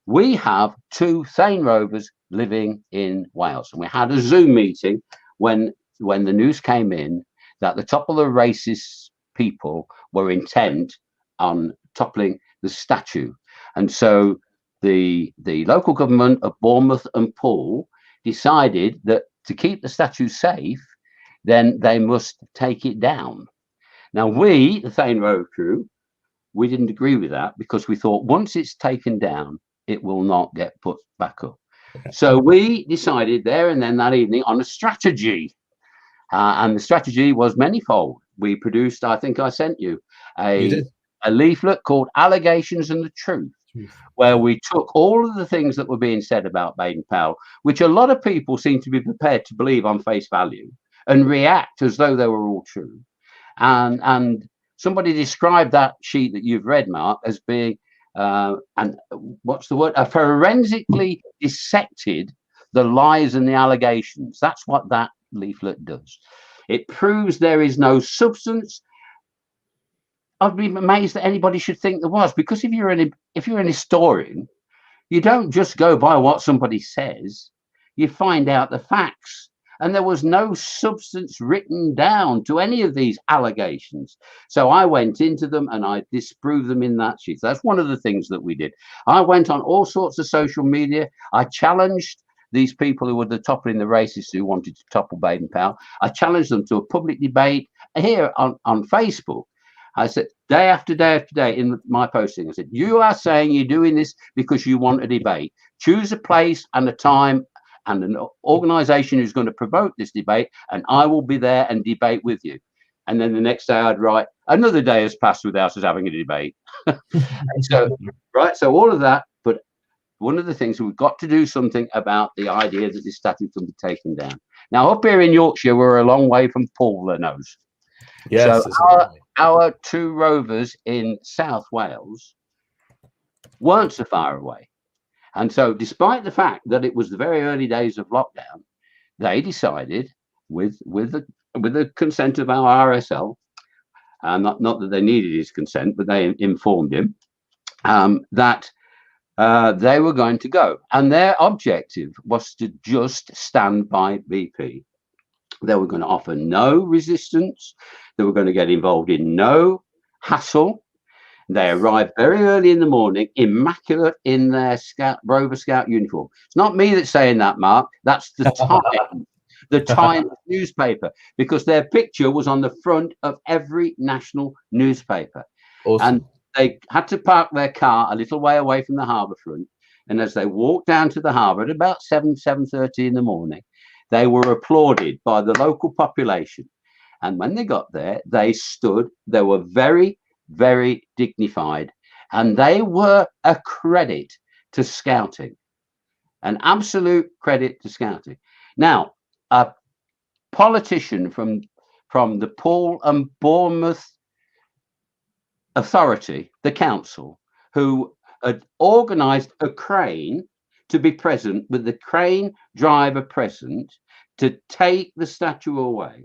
we have 2 Thane rovers living in Wales, and we had a Zoom meeting when the news came in that the top of the racist people were intent on toppling the statue. And so the local government of Bournemouth and Poole decided that to keep the statue safe, then they must take it down. Now we, the Thane Rover crew, we didn't agree with that, because we thought once it's taken down, it will not get put back up. So we decided there and then that evening on a strategy, and the strategy was manifold. We produced, I think I sent you a leaflet called Allegations and the Truth, where we took all of the things that were being said about Baden-Powell, which a lot of people seem to be prepared to believe on face value and react as though they were all true. And somebody described that sheet that you've read, Mark, as being and what's the word? Forensically dissected the lies and the allegations. That's what that leaflet does. It proves there is no substance. I'd be amazed that anybody should think there was, because if you're an historian, you don't just go by what somebody says. You find out the facts. And there was no substance written down to any of these allegations. So I went into them and I disproved them in that sheet. That's one of the things that we did. I went on all sorts of social media. I challenged these people who were the toppling the racists who wanted to topple Baden-Powell. I challenged them to a public debate here on Facebook. I said, day after day after day in my posting, I said, you are saying you're doing this because you want a debate. Choose a place and a time and an organization who's going to promote this debate, and I will be there and debate with you. And then the next day I'd write, another day has passed without us having a debate. So all of that. But one of the things, we've got to do something about the idea that this statue can be taken down. Now, up here in Yorkshire, we're a long way from Poole, the nose. Yes. So our 2 rovers in South Wales weren't so far away. And so despite the fact that it was the very early days of lockdown, they decided with the consent of our RSL, not that they needed his consent, but they informed him that they were going to go. And their objective was to just stand by BP. They were going to offer no resistance. They were going to get involved in no hassle. They arrived very early in the morning, immaculate in their Rover Scout uniform. It's not me that's saying that, Mark. That's the Times, the Times newspaper, because their picture was on the front of every national newspaper. Awesome. And they had to park their car a little way away from the harbour front. And as they walked down to the harbour at about 7:30 in the morning, they were applauded by the local population. And when they got there, they stood. They were very, very dignified, and they were a credit to Scouting, an absolute credit to Scouting. Now, a politician from the Poole and Bournemouth Authority, the council, who had organised a crane to be present, with the crane driver present to take the statue away,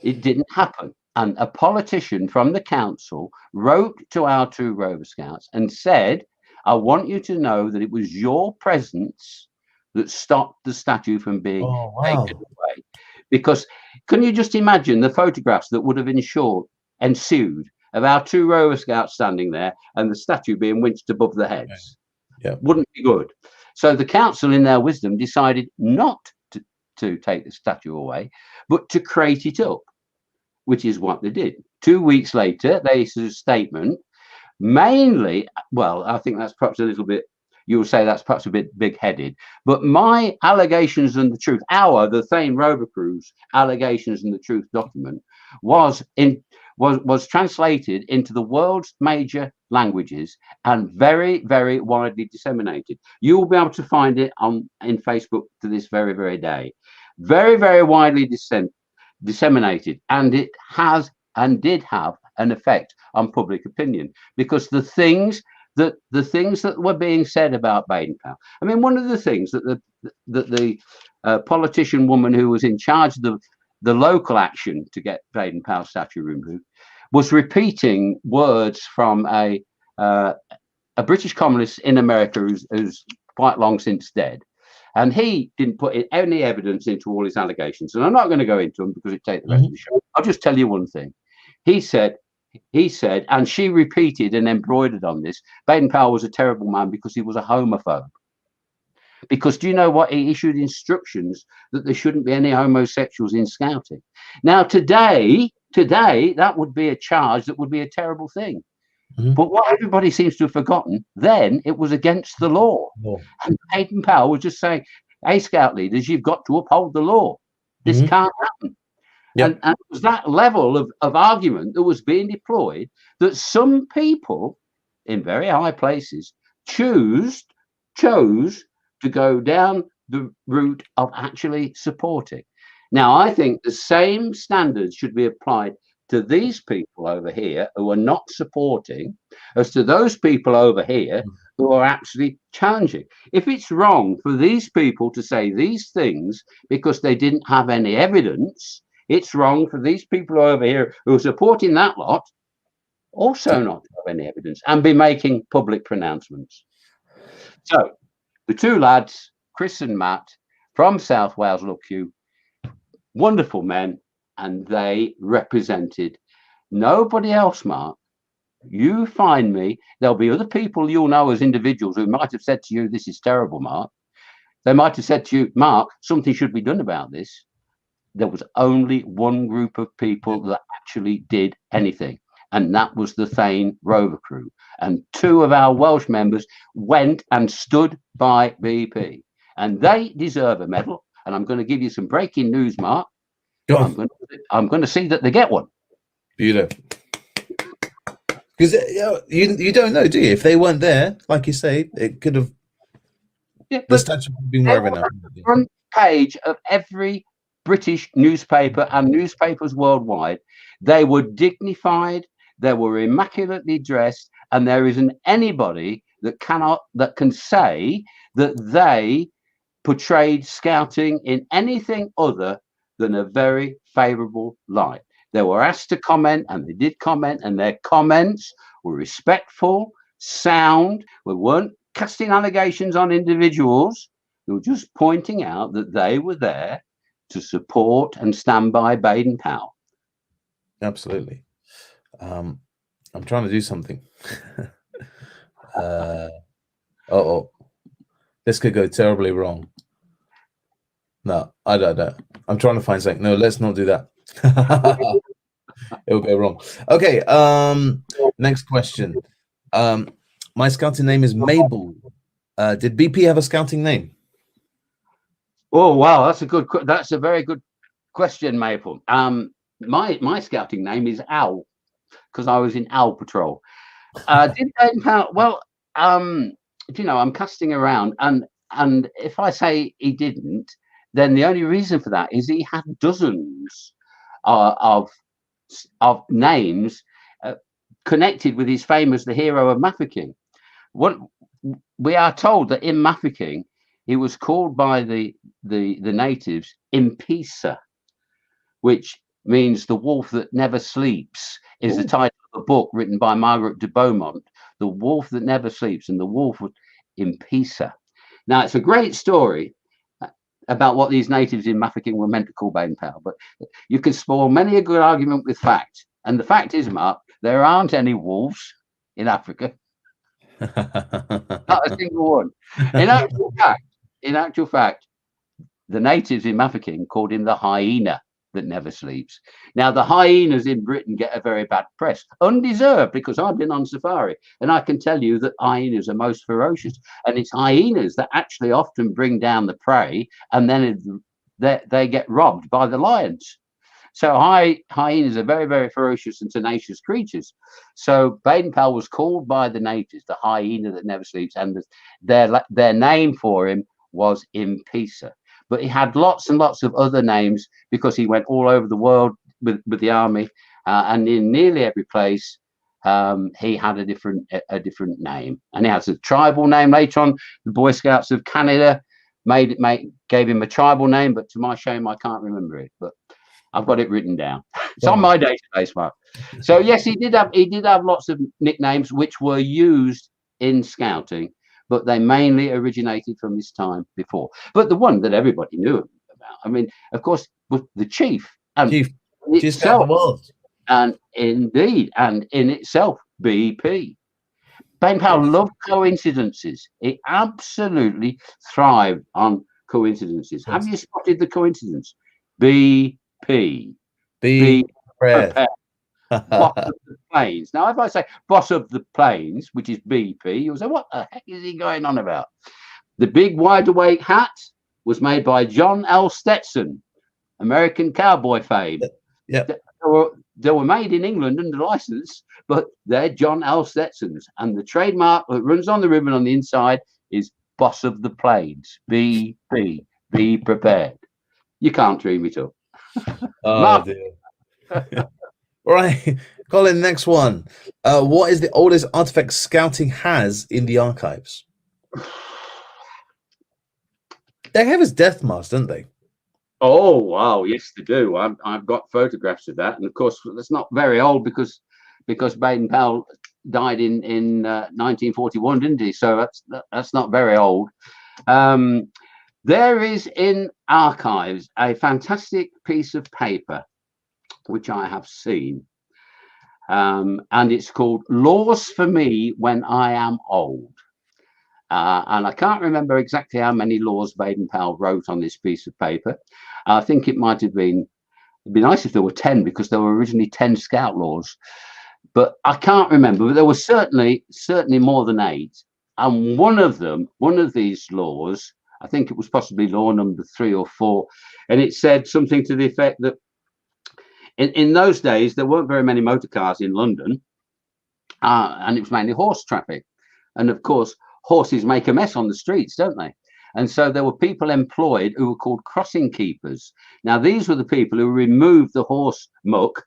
it didn't happen. And a politician from the council wrote to our 2 Rover Scouts and said, I want you to know that it was your presence that stopped the statue from being taken away. Because can you just imagine the photographs that would have ensued of our 2 rover scouts standing there and the statue being winched above their heads. Yeah. Wouldn't be good. So the council, in their wisdom, decided not to take the statue away, but to crate it up, which is what they did. 2 weeks later, they issued a statement, mainly, well, I think that's perhaps a little bit, you'll say that's perhaps a bit big-headed, but my allegations and the truth, the Thane rover crew's allegations and the truth document was translated into the world's major languages and very, very widely disseminated. You will be able to find it in Facebook to this very, very day. Very, very widely disseminated, and it has and did have an effect on public opinion, because the things that were being said about Baden-Powell. I mean, one of the things that the politician woman who was in charge of the local action to get Baden-Powell statue removed was repeating words from a British communist in America who's quite long since dead. And he didn't put in any evidence into all his allegations. And I'm not going to go into them because it takes the rest of the show. I'll just tell you one thing. He said, and she repeated and embroidered on this, Baden-Powell was a terrible man because he was a homophobe. Because do you know what? He issued instructions that there shouldn't be any homosexuals in scouting. Now, today, that would be a charge that would be a terrible thing. But what everybody seems to have forgotten, then it was against the law. And Baden-Powell was just saying, hey, scout leaders, you've got to uphold the law. This can't happen. Yep. And it was that level of argument that was being deployed that some people in very high places chose to go down the route of actually supporting. Now, I think the same standards should be applied to these people over here who are not supporting as to those people over here who are actually challenging. If it's wrong for these people to say these things because they didn't have any evidence, it's wrong for these people over here who are supporting that lot also not to have any evidence and be making public pronouncements. So the 2 lads, Chris and Matt from South Wales Look You, wonderful men, and they represented nobody else, Mark. You find me, there'll be other people you'll know as individuals who might have said to you, this is terrible, Mark. They might have said to you, Mark, something should be done about this. There was only one group of people that actually did anything, and that was the Thane rover crew. And 2 of our Welsh members went and stood by BP, and they deserve a medal. And I'm going to give you some breaking news, Mark. I'm going to see that they get one. You know, because you don't know, do you? If they weren't there, like you say, it could have. Yeah, the statue would have been wherever now. The front page of every British newspaper and newspapers worldwide. They were dignified. They were immaculately dressed, and there isn't anybody that can say that they portrayed scouting in anything other than a very favorable light. They were asked to comment, and they did comment, and their comments were respectful, sound. We weren't casting allegations on individuals. They were just pointing out that they were there to support and stand by Baden-Powell. Absolutely. I'm trying to do something. This could go terribly wrong. No, I don't know. I'm trying to find something. No, let's not do that. It'll go wrong. Okay. Next question. My scouting name is Mabel. Did BP have a scouting name? Oh wow, that's a very good question, Maple. My scouting name is Owl because I was in Owl Patrol. Did Baden-Powell? Well, you know, I'm casting around, and if I say he didn't, then the only reason for that is he had dozens of names connected with his fame as the hero of Mafeking. What we are told that in Mafeking, he was called by the natives Impisa, which means the wolf that never sleeps, is the title of a book written by Margaret de Beaumont, The Wolf That Never Sleeps, and the wolf was Impisa. Now, it's a great story about what these natives in Mafeking were meant to call Baden-Powell, but you can spoil many a good argument with fact. And the fact is, Mark, There aren't any wolves in Africa. Not a single one. In actual fact, the natives in Mafeking called him the hyena that never sleeps. Now, the hyenas in Britain get a very bad press, undeserved, because I've been on safari and I can tell you that hyenas are most ferocious, and it's hyenas that actually often bring down the prey, and then they get robbed by the lions. So hyenas are very, very ferocious and tenacious creatures. So Baden-Powell was called by the natives the hyena that never sleeps, and their name for him was Impisa. But he had lots and lots of other names because he went all over the world with the army, and in nearly every place he had a different name. And he has a tribal name. Later on, the Boy Scouts of Canada gave him a tribal name, but to my shame, I can't remember it. But I've got it written down. It's on my database, Mark. So yes, he did have lots of nicknames which were used in scouting, but they mainly originated from his time before. But the one that everybody knew about, I mean, of course, was the chief. And Chief Scout of the world. And indeed, and in itself, BP. Baden-Powell loved coincidences. He absolutely thrived on coincidences. Have you spotted the coincidence? BP. Be prepared. Boss of the planes. Now, if I say boss of the planes, which is BP, you'll say, what the heck is he going on about? The big wide awake hat was made by John L. Stetson, American cowboy fame. Yeah. They were made in England under license, but they're John L. Stetsons. And the trademark that runs on the ribbon on the inside is boss of the planes. BP. Be prepared. You can't dream it up. Oh, dear. Right, Colin, next one. What is the oldest artifact scouting has in the archives? They have his death mask, don't they? Oh, wow. Yes, they do. I've got photographs of that. And of course, that's not very old because Baden-Powell died in 1941, didn't he? So that's not very old. There is in archives a fantastic piece of paper which I have seen, and it's called Laws for Me When I Am Old. And I can't remember exactly how many laws Baden-Powell wrote on this piece of paper. I think it might have been, it'd be nice if there were 10, because there were originally 10 scout laws, but I can't remember. But there was certainly more than 8. And one of these laws, I think it was possibly law number 3 or 4, and it said something to the effect that in those days there weren't very many motor cars in London, and it was mainly horse traffic. And of course, horses make a mess on the streets, don't they? And so there were people employed who were called crossing keepers. Now, these were the people who removed the horse muck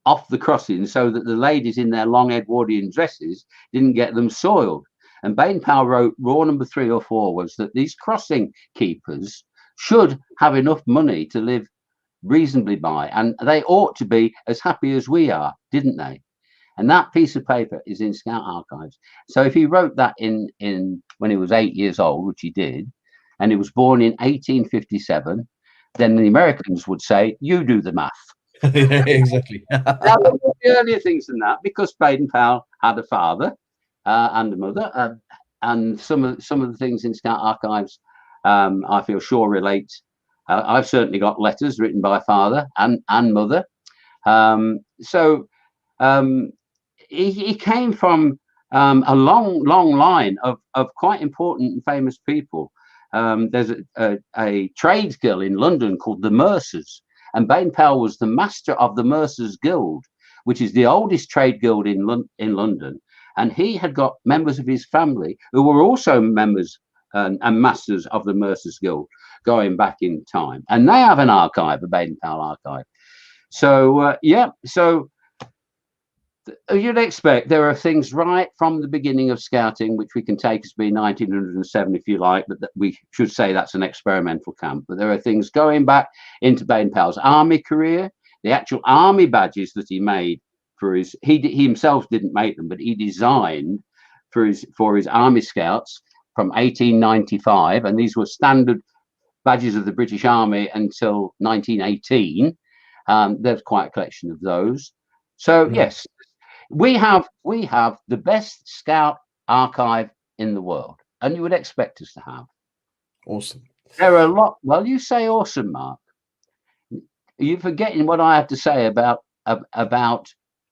off the crossing so that the ladies in their long Edwardian dresses didn't get them soiled. And Baden-Powell wrote law number 3 or 4 was that these crossing keepers should have enough money to live reasonably by, and they ought to be as happy as we are, didn't they? And that piece of paper is in Scout archives. So if he wrote that in when he was 8 years old, which he did, and he was born in 1857, then the Americans would say, you do the math. Yeah, exactly. Now, there were earlier things than that, because Baden-Powell had a father and a mother, and some of the things in Scout archives I feel sure relate. I've certainly got letters written by father and mother. He came from a long line of quite important and famous people. There's a trades guild in London called the Mercers, and Baden-Powell was the master of the Mercers Guild, which is the oldest trade guild in London. And he had got members of his family who were also members and masters of the Mercers Guild going back in time. And they have an archive, a Baden-Powell archive. So, so you'd expect there are things right from the beginning of scouting, which we can take as being 1907, if you like, but we should say that's an experimental camp. But there are things going back into Baden-Powell's army career, the actual army badges that he made for his, he himself didn't make them, but he designed for his army scouts from 1895, and these were standard badges of the British Army until 1918. There's quite a collection of those. So yes, We have the best Scout archive in the world, and you would expect us to have. Awesome. There are a lot. Well, you say awesome, Mark. You're forgetting what I have to say about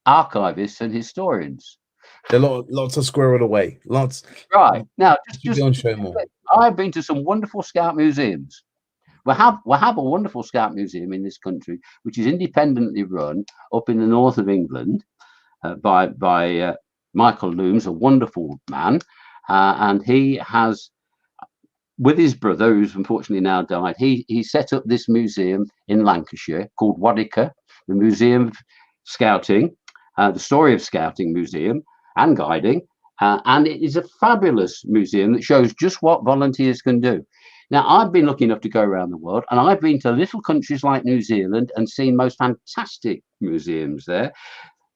archivists and historians. There are lots of squirreled away. Lots. Right now, Be on show more. I've been to some wonderful Scout museums. We have a wonderful Scout museum in this country, which is independently run up in the north of England by Michael Looms, a wonderful man, and he has, with his brother, who's unfortunately now died, he set up this museum in Lancashire called Waddicker, the Museum of Scouting, the Story of Scouting Museum and Guiding, and it is a fabulous museum that shows just what volunteers can do. Now, I've been lucky enough to go around the world, and I've been to little countries like New Zealand and seen most fantastic museums there.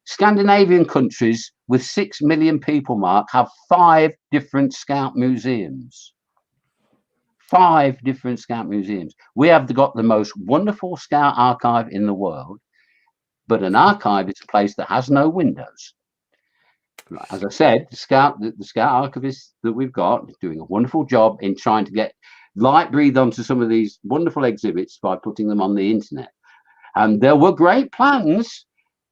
Scandinavian countries with 6 million people, Mark, have 5 different Scout museums. 5 different Scout museums. We have got the most wonderful Scout archive in the world, but an archive is a place that has no windows. As I said, the Scout archivist that we've got is doing a wonderful job in trying to get light breathed onto some of these wonderful exhibits by putting them on the internet. And there were great plans,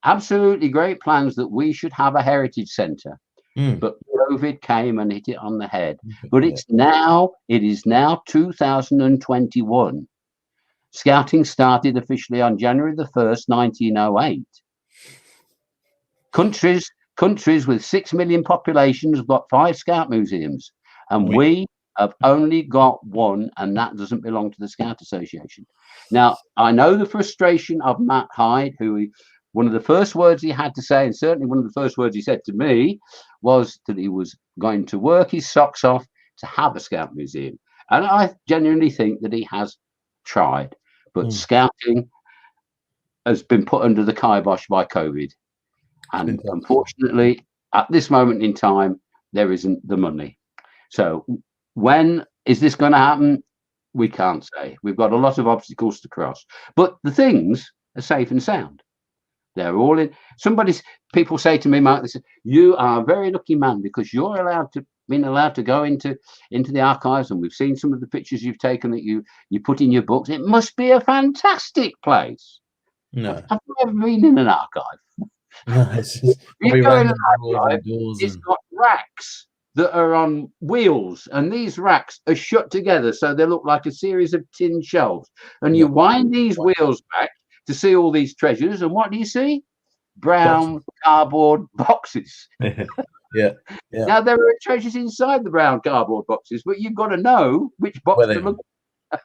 absolutely great plans, that we should have a heritage centre. But COVID came and hit it on the head. But it is now 2021. Scouting started officially on January the 1st, 1908. Countries with 6 million populations have got 5 Scout museums, and we have only got 1, and that doesn't belong to the Scout Association. Now, I know the frustration of Matt Hyde, who one of the first words he had to say, and certainly one of the first words he said to me, was that he was going to work his socks off to have a Scout museum. And I genuinely think that he has tried, but Scouting has been put under the kibosh by COVID. And unfortunately, at this moment in time, there isn't the money. So when is this going to happen? We can't say. We've got a lot of obstacles to cross. But the things are safe and sound. They're all in. People say to me, Mark, they say, you are a very lucky man because you're been allowed to go into the archives, and we've seen some of the pictures you've taken that you put in your books. It must be a fantastic place. No. I've never been in an archive. No, it's just You go in an archive, it's got racks that are on wheels, and these racks are shut together so they look like a series of tin shelves. And you wind these wheels back to see all these treasures, and what do you see? Brown cardboard boxes. Yeah. Now there are treasures inside the brown cardboard boxes, but you've got to know which box to look at.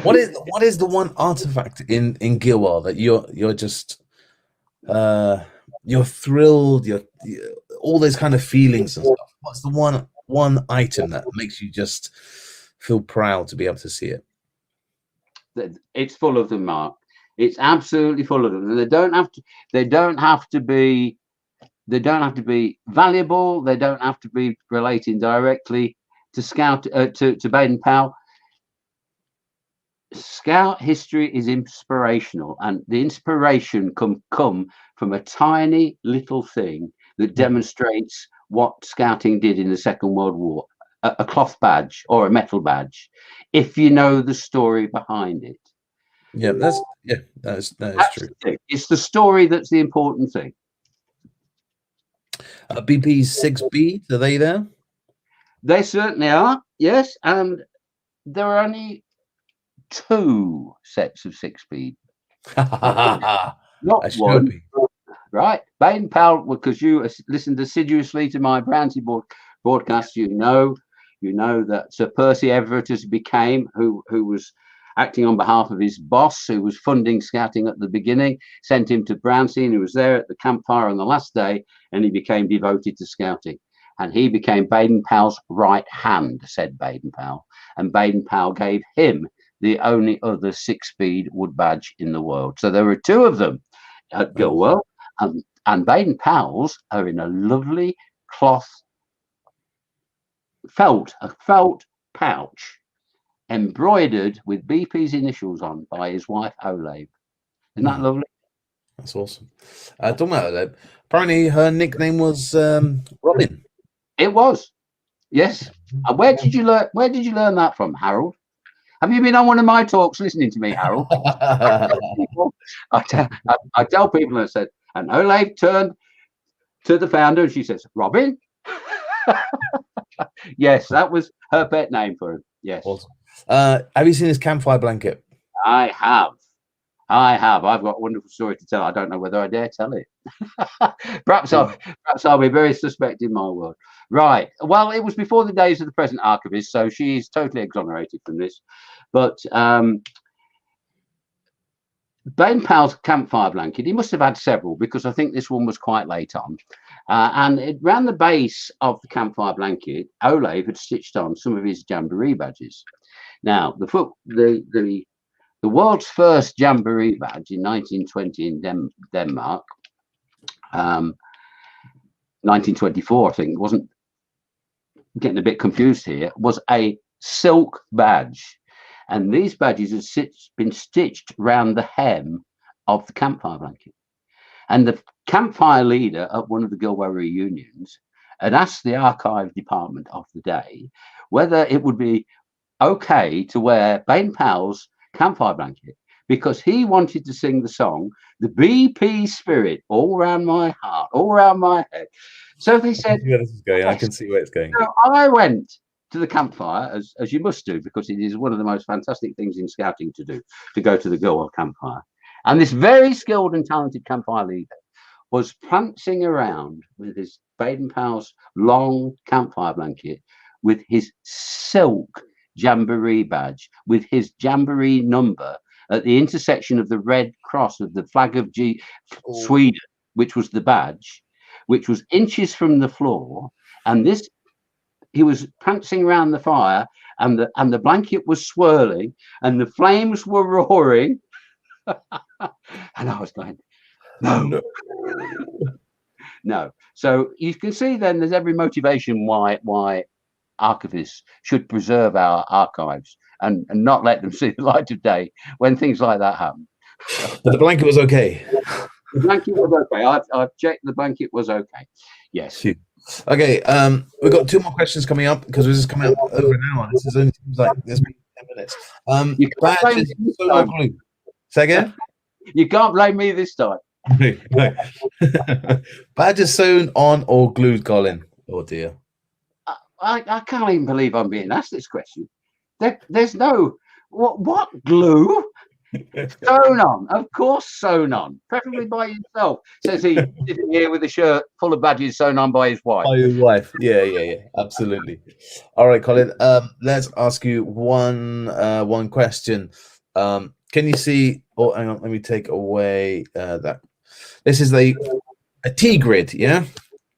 What is the one artifact in Gilwell that you're just you're thrilled, you're all those kind of feelings and stuff? What's the one item that makes you just feel proud to be able to see it? It's full of them, Mark. It's absolutely full of them, and they don't have to be valuable. They don't have to be relating directly to Scout to Baden-Powell. Scout history is inspirational, and the inspiration come from a tiny little thing that demonstrates what Scouting did in the Second World War. A cloth badge or a metal badge, if you know the story behind it. Yeah, that is true. It's the story that's the important thing. BP's 6B, are they there? They certainly are, yes, and there are only 2 sets of 6B. Not one. Right, Baden-Powell, because you listened assiduously to my Brownsea broadcast, you know that Sir Percy Everett who was acting on behalf of his boss, who was funding Scouting at the beginning, sent him to Brownsea, and he was there at the campfire on the last day, and he became devoted to Scouting. And he became Baden-Powell's right hand, said Baden-Powell. And Baden-Powell gave him the only other 6-speed wood badge in the world. So there were 2 of them at Gilwell, and Baden-Powell's are in a lovely cloth felt pouch embroidered with BP's initials on by his wife Olave. Isn't that lovely? That's awesome. Talking about that, apparently her nickname was Robin. It was, yes. And where did you learn? Where did you learn that from, Harold? Have you been on one of my talks listening to me, Harold? I tell people, and I said, and Olave turned to the founder and she says, Robin? Yes, that was her pet name for him. Yes. Awesome. Have you seen his campfire blanket? I have. I've got a wonderful story to tell. I don't know whether I dare tell it. perhaps I'll be very suspect in my world. Right. Well, it was before the days of the present archivist, so she's totally exonerated from this. But Baden-Powell's campfire blanket, he must have had several, because I think this one was quite late on. And around the base of the campfire blanket, Olave had stitched on some of his jamboree badges. Now, the world's first jamboree badge in 1920 in Denmark, 1924, I think, wasn't getting a bit confused here, was a silk badge. And these badges had been stitched around the hem of the campfire blanket. And the campfire leader at one of the Gilwell reunions had asked the archive department of the day whether it would be okay to wear Baden-Powell's campfire blanket, because he wanted to sing the song, the BP spirit, all around my heart, all around my head. So they said, where this is going. I can see where it's going. So I went to the campfire, as you must do, because it is one of the most fantastic things in scouting to do, to go to the Gilwell campfire. And this very skilled and talented campfire leader was prancing around with his Baden-Powell's long campfire blanket, with his silk jamboree badge, with his jamboree number at the intersection of the red cross of the flag of Sweden, which was the badge, which was inches from the floor. And this, he was prancing around the fire, and the blanket was swirling, and the flames were roaring. And I was going, no. No. So you can see then there's every motivation why archivists should preserve our archives and not let them see the light of day when things like that happen. But the blanket was okay. The blanket was okay. I've checked. The blanket was okay. Yes. Okay. We've got 2 more questions coming up, because this is coming up over an hour. This is only seems like there's been 10 minutes. Badges so glue. Say again? You can't blame me this time. No. Badges sewn on or glued, Colin? Oh dear. I can't even believe I'm being asked this question. There's no what glue? Sewn on, of course, sewn on, preferably by yourself. Says he sitting here with a shirt full of badges sewn on by his wife. By your wife, yeah, absolutely. All right, Colin. Let's ask you one question. Can you see? Oh, hang on. Let me take away that. This is a T grid, yeah.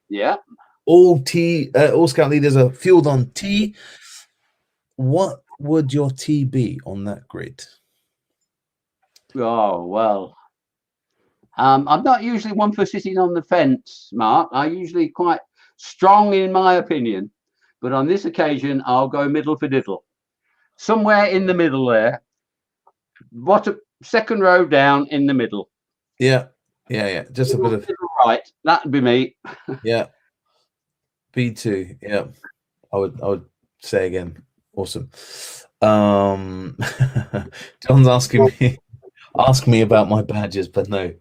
Yeah. All scout leaders are fueled on T. What would your T be on that grid? Oh, well, I'm not usually one for sitting on the fence, Mark. I'm usually quite strong in my opinion, but on this occasion, I'll go middle for diddle. Somewhere in the middle there. Bottom, second row down in the middle. Yeah. Just a bit of right. That'd be me. Yeah. B2. Yeah. I would say again. Awesome. John's ask me about my badges, but no.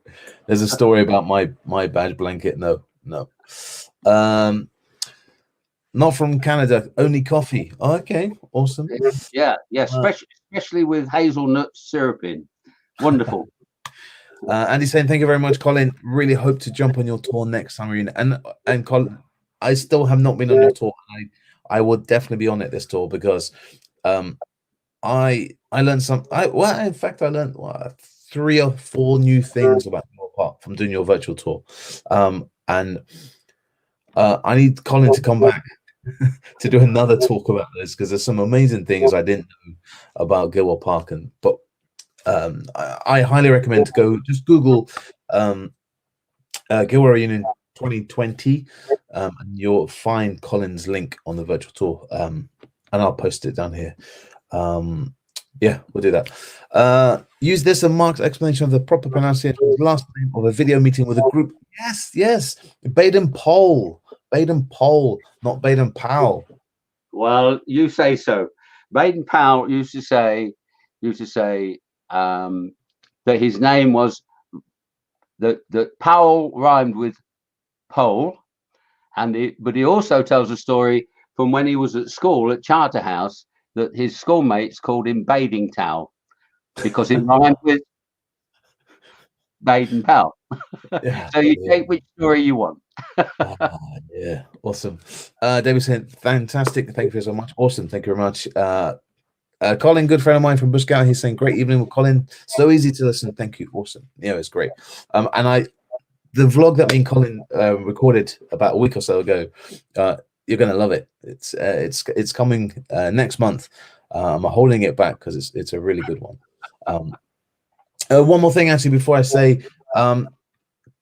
There's a story about my badge blanket. No. Not from Canada, only coffee. Oh, okay, awesome. Yeah, especially with hazelnut syrup in. Wonderful. Andy's saying thank you very much, Colin. Really hope to jump on your tour next summer. And Colin, I still have not been on your tour. I would definitely be on it this tour, because I learned some. In fact, I learned 3 or 4 new things about your park from doing your virtual tour. And I need Colin to come back to do another talk about this, because there's some amazing things I didn't know about Gilwell Park. But I highly recommend to go just Google Gilwell Reunion 2020, and you'll find Colin's link on the virtual tour, and I'll post it down here. Yeah, we'll do that. Use this and Mark's explanation of the proper pronunciation of his last name of a video meeting with a group. Yes, yes. Baden-Powell. Baden-Powell, not Baden-Powell. Well, you say so. Baden-Powell used to say that his name was that Powell rhymed with pole, but he also tells a story from when he was at school at Charterhouse that his schoolmates called him Bathing Towel because it rhymed with Baden-Powell. Yeah, So you take which story you want. Yeah, awesome. David said, fantastic. Thank you so much. Awesome. Thank you very much. Colin, good friend of mine from Bush Scout, he's saying, great evening with Colin. So easy to listen. Thank you. Awesome. Yeah, it's great. And the vlog that me and Colin recorded about a week or so ago, you're gonna love it. It's coming next month. I'm holding it back because it's a really good one. One more thing, actually, before I say,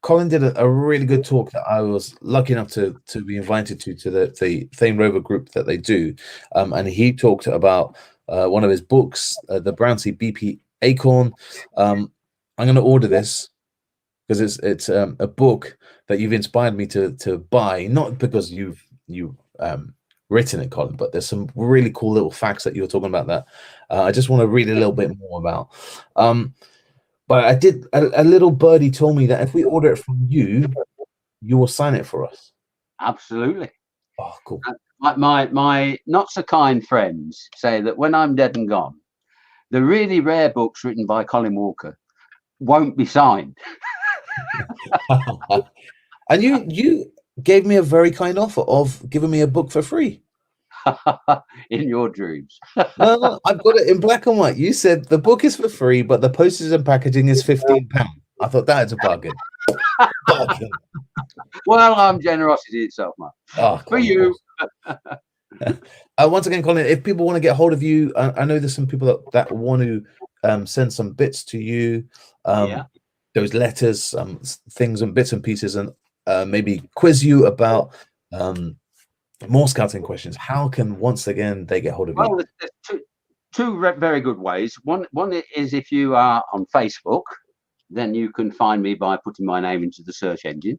Colin did a really good talk that I was lucky enough to be invited to the Thane Rover group that they do, and he talked about one of his books, the Brownsea BP Acorn. I'm going to order this because it's a book that you've inspired me to buy, not because you've written it, Colin, but there's some really cool little facts that you were talking about that I just want to read a little bit more about. But I did a little birdie told me that if we order it from you, you will sign it for us. Absolutely. Oh, cool. My not so kind friends say that when I'm dead and gone, the really rare books written by Colin Walker won't be signed. And you gave me a very kind offer of giving me a book for free. In your dreams. No, I've got it in black and white. You said the book is for free, but the postage and packaging is £15. I thought that is a bargain. Well, generosity itself, Mark. Oh, for you. Once again, Colin, if people want to get hold of you, I know there's some people that want to send some bits to you. Yeah. Those letters, things and bits and pieces, and maybe quiz you about more scouting questions. How can, once again, they get hold of you? Well, there's two very good ways. One is if you are on Facebook, then you can find me by putting my name into the search engine.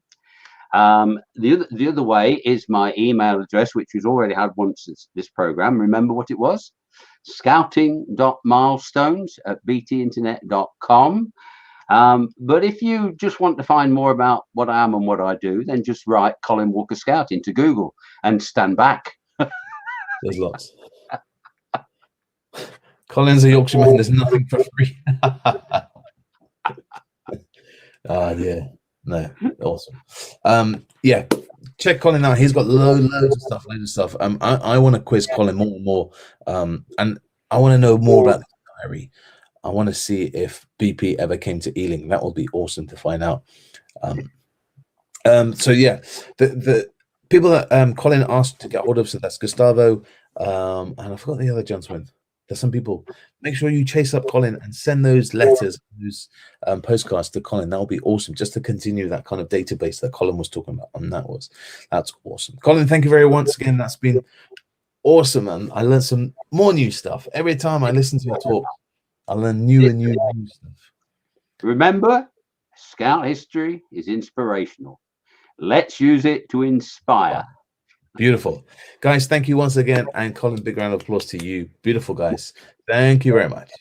The other way is my email address, which we've already had once this program. Remember what it was? scouting.milestones@btinternet.com. But if you just want to find more about what I am and what I do, then just write Colin Walker Scout into Google and stand back. There's lots. Colin's a Yorkshireman. There's nothing for free. Yeah. No, awesome. Yeah, check Colin out. He's got loads of stuff. I want to quiz Colin more and more, and I want to know more about the diary. I want to see if BP ever came to Ealing. That would be awesome to find out. So yeah, the people that Colin asked to get hold of, so that's Gustavo, and I forgot the other gentleman. There's some people. Make sure you chase up Colin and send those letters, those postcards to Colin. That would be awesome, just to continue that kind of database that Colin was talking about. And that's awesome. Colin, thank you very much once again. That's been awesome, and I learned some more new stuff every time I listen to your talk. I learn new stuff. Remember, Scout history is inspirational. Let's use it to inspire. Beautiful. Guys, thank you once again. And Colin, big round of applause to you. Beautiful, guys. Thank you very much.